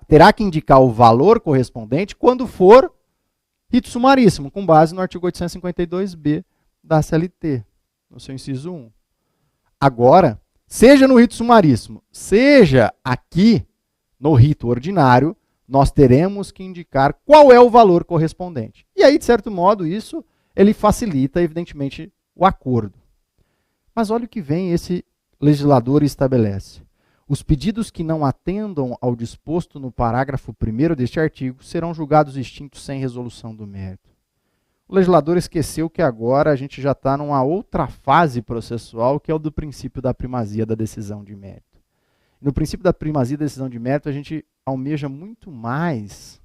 terá que indicar o valor correspondente quando for rito sumaríssimo, com base no artigo 852b da CLT, no seu inciso 1. Agora, seja no rito sumaríssimo, seja aqui no rito ordinário, nós teremos que indicar qual é o valor correspondente. E aí, de certo modo, isso ele facilita, evidentemente, o acordo. Mas olha o que vem esse legislador e estabelece. Os pedidos que não atendam ao disposto no parágrafo 1º deste artigo serão julgados extintos sem resolução do mérito. O legislador esqueceu que agora a gente já está numa outra fase processual, que é o do princípio da primazia da decisão de mérito. No princípio da primazia da decisão de mérito, a gente almeja muito mais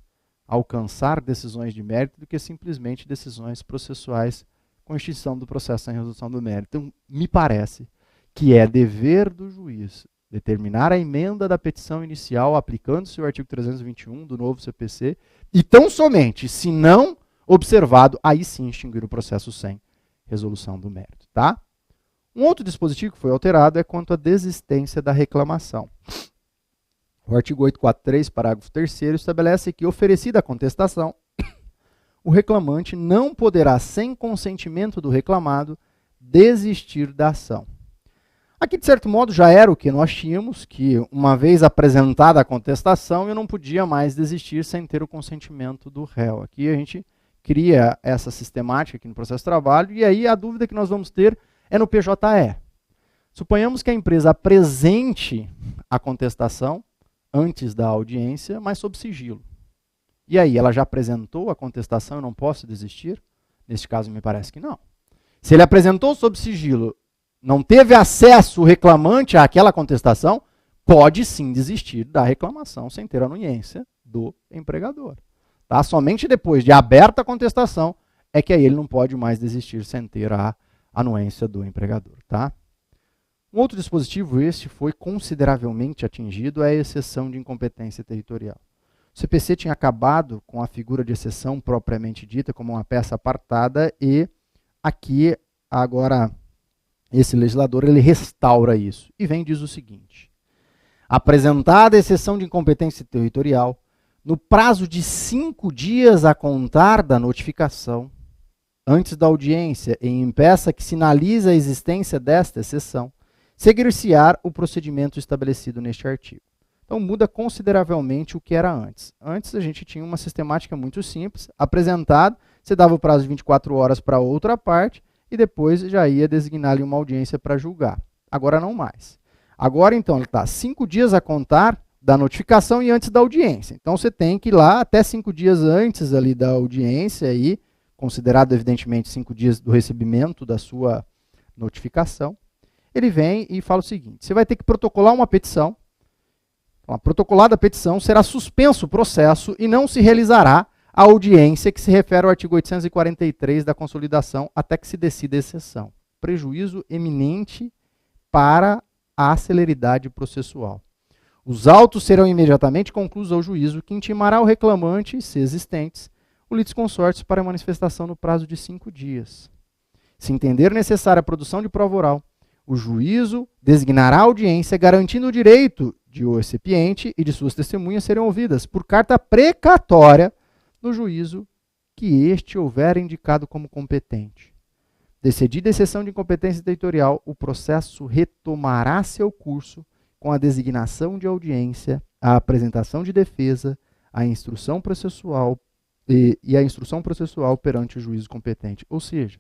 alcançar decisões de mérito do que simplesmente decisões processuais com extinção do processo sem resolução do mérito. Então, me parece que é dever do juiz determinar a emenda da petição inicial aplicando-se o artigo 321 do novo CPC e tão somente, se não observado, aí sim extinguir o processo sem resolução do mérito, tá? Um outro dispositivo que foi alterado é quanto à desistência da reclamação. O artigo 843, parágrafo 3º, estabelece que, oferecida a contestação, o reclamante não poderá, sem consentimento do reclamado, desistir da ação. Aqui, de certo modo, já era o que nós tínhamos, que uma vez apresentada a contestação, eu não podia mais desistir sem ter o consentimento do réu. Aqui a gente cria essa sistemática aqui no processo de trabalho, e aí a dúvida que nós vamos ter é no PJE. Suponhamos que a empresa apresente a contestação antes da audiência, mas sob sigilo. E aí, ela já apresentou a contestação e não posso desistir? Neste caso, me parece que não. Se ele apresentou sob sigilo, não teve acesso o reclamante àquela contestação, pode sim desistir da reclamação sem ter anuência do empregador. Tá? Somente depois de aberta a contestação é que aí ele não pode mais desistir sem ter a anuência do empregador. Tá? Um outro dispositivo, este foi consideravelmente atingido, é a exceção de incompetência territorial. O CPC tinha acabado com a figura de exceção propriamente dita como uma peça apartada e aqui, agora, esse legislador ele restaura isso e vem e diz o seguinte: apresentada a exceção de incompetência territorial, no prazo de 5 dias a contar da notificação, antes da audiência, em impeça que sinaliza a existência desta exceção, seguir-se-á o procedimento estabelecido neste artigo. Então muda consideravelmente o que era antes. Antes a gente tinha uma sistemática muito simples, apresentado, você dava o prazo de 24 horas para outra parte e depois já ia designar-lhe uma audiência para julgar. Agora não mais. Agora então ele está 5 dias a contar da notificação e antes da audiência. Então você tem que ir lá até 5 dias antes ali da audiência, aí, considerado evidentemente 5 dias do recebimento da sua notificação. Ele vem e fala o seguinte: você vai ter que protocolar uma petição. A protocolada petição será suspenso o processo e não se realizará a audiência que se refere ao artigo 843 da consolidação até que se decida a exceção. Prejuízo eminente para a celeridade processual. Os autos serão imediatamente concluídos ao juízo, que intimará o reclamante, se existentes, o litisconsórcio para manifestação no prazo de 5 dias. Se entender necessária a produção de prova oral, o juízo designará a audiência, garantindo o direito de o recipiente e de suas testemunhas serem ouvidas por carta precatória no juízo que este houver indicado como competente. Decidida a exceção de incompetência territorial, o processo retomará seu curso com a designação de audiência, a apresentação de defesa, a instrução processual e a instrução processual perante o juízo competente. Ou seja,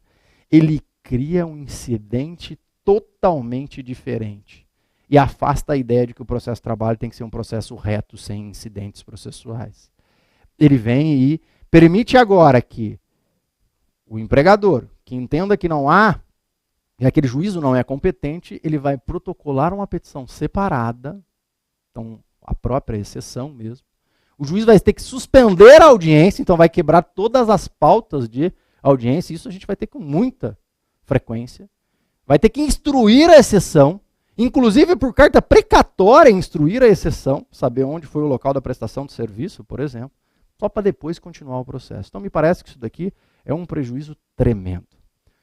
ele cria um incidente totalmente diferente e afasta a ideia de que o processo de trabalho tem que ser um processo reto, sem incidentes processuais. Ele vem e permite agora que o empregador, que entenda que não há, e aquele juízo não é competente, ele vai protocolar uma petição separada, então a própria exceção mesmo. O juiz vai ter que suspender a audiência, então vai quebrar todas as pautas de audiência, isso a gente vai ter com muita frequência. Vai ter que instruir a exceção, inclusive por carta precatória instruir a exceção, saber onde foi o local da prestação do serviço, por exemplo, só para depois continuar o processo. Então me parece que isso daqui é um prejuízo tremendo.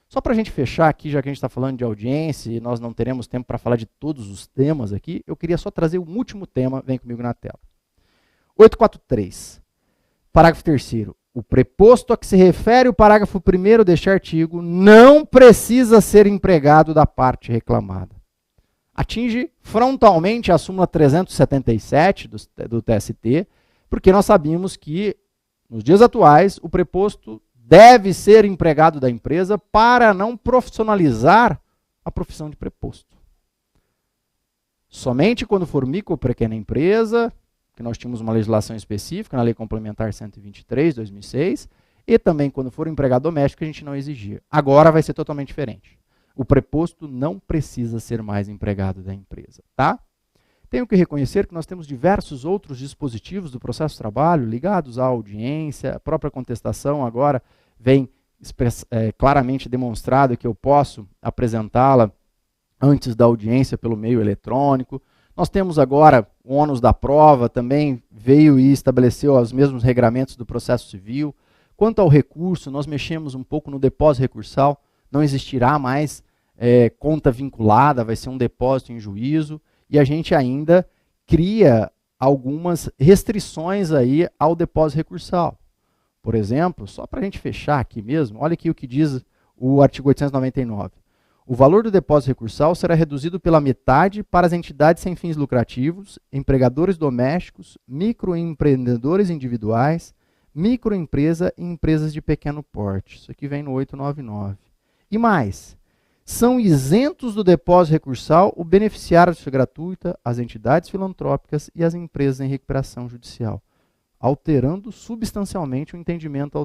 Só para a gente fechar aqui, já que a gente está falando de audiência e nós não teremos tempo para falar de todos os temas aqui, eu queria só trazer um último tema, vem comigo na tela. 843, parágrafo 3º. O preposto a que se refere o parágrafo 1º deste artigo não precisa ser empregado da parte reclamada. Atinge frontalmente a súmula 377 do TST, porque nós sabíamos que, nos dias atuais, o preposto deve ser empregado da empresa para não profissionalizar a profissão de preposto. Somente quando for micro ou pequena empresa, que nós tínhamos uma legislação específica na Lei Complementar 123, 2006, e também quando for empregado doméstico, a gente não exigia. Agora vai ser totalmente diferente. O preposto não precisa ser mais empregado da empresa, tá? Tenho que reconhecer que nós temos diversos outros dispositivos do processo de trabalho ligados à audiência, a própria contestação agora vem claramente demonstrado que eu posso apresentá-la antes da audiência pelo meio eletrônico. Nós temos agora o ônus da prova, também veio e estabeleceu os mesmos regramentos do processo civil. Quanto ao recurso, nós mexemos um pouco no depósito recursal, não existirá mais conta vinculada, vai ser um depósito em juízo, e a gente ainda cria algumas restrições aí ao depósito recursal. Por exemplo, só para a gente fechar aqui mesmo, olha aqui o que diz o artigo 899. O valor do depósito recursal será reduzido pela metade para as entidades sem fins lucrativos, empregadores domésticos, microempreendedores individuais, microempresa e empresas de pequeno porte. Isso aqui vem no 899. E mais, são isentos do depósito recursal o beneficiário de justiça gratuita, as entidades filantrópicas e as empresas em recuperação judicial, alterando substancialmente o entendimento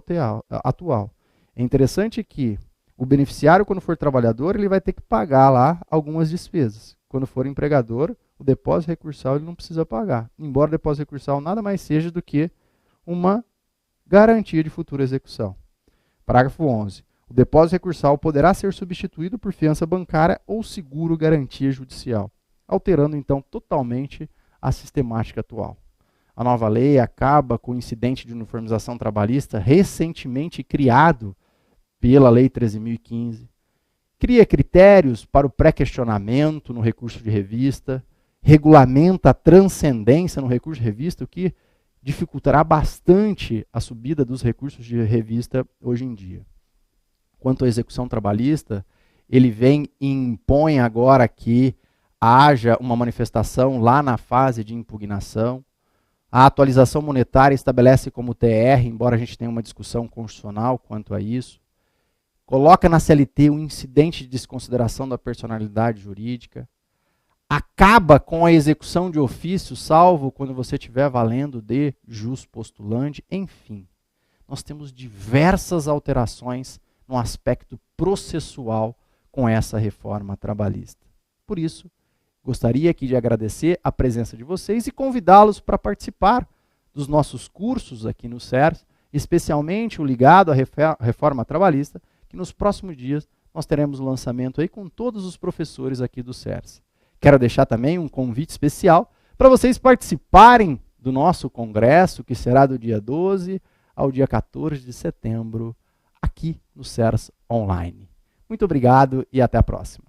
atual. É interessante que o beneficiário, quando for trabalhador, ele vai ter que pagar lá algumas despesas. Quando for empregador, o depósito recursal ele não precisa pagar. Embora o depósito recursal nada mais seja do que uma garantia de futura execução. Parágrafo 11. O depósito recursal poderá ser substituído por fiança bancária ou seguro-garantia judicial, alterando então totalmente a sistemática atual. A nova lei acaba com o incidente de uniformização trabalhista recentemente criado pela Lei 13.015, cria critérios para o pré-questionamento no recurso de revista, regulamenta a transcendência no recurso de revista, o que dificultará bastante a subida dos recursos de revista hoje em dia. Quanto à execução trabalhista, ele vem e impõe agora que haja uma manifestação lá na fase de impugnação. A atualização monetária estabelece como TR, embora a gente tenha uma discussão constitucional quanto a isso. Coloca na CLT o incidente de desconsideração da personalidade jurídica. Acaba com a execução de ofício, salvo quando você estiver valendo de jus postulante. Enfim, nós temos diversas alterações no aspecto processual com essa reforma trabalhista. Por isso, gostaria aqui de agradecer a presença de vocês e convidá-los para participar dos nossos cursos aqui no CERS, especialmente o ligado à reforma trabalhista, que nos próximos dias nós teremos o lançamento aí com todos os professores aqui do CERS. Quero deixar também um convite especial para vocês participarem do nosso congresso, que será do dia 12 ao dia 14 de setembro, aqui no CERS Online. Muito obrigado e até a próxima.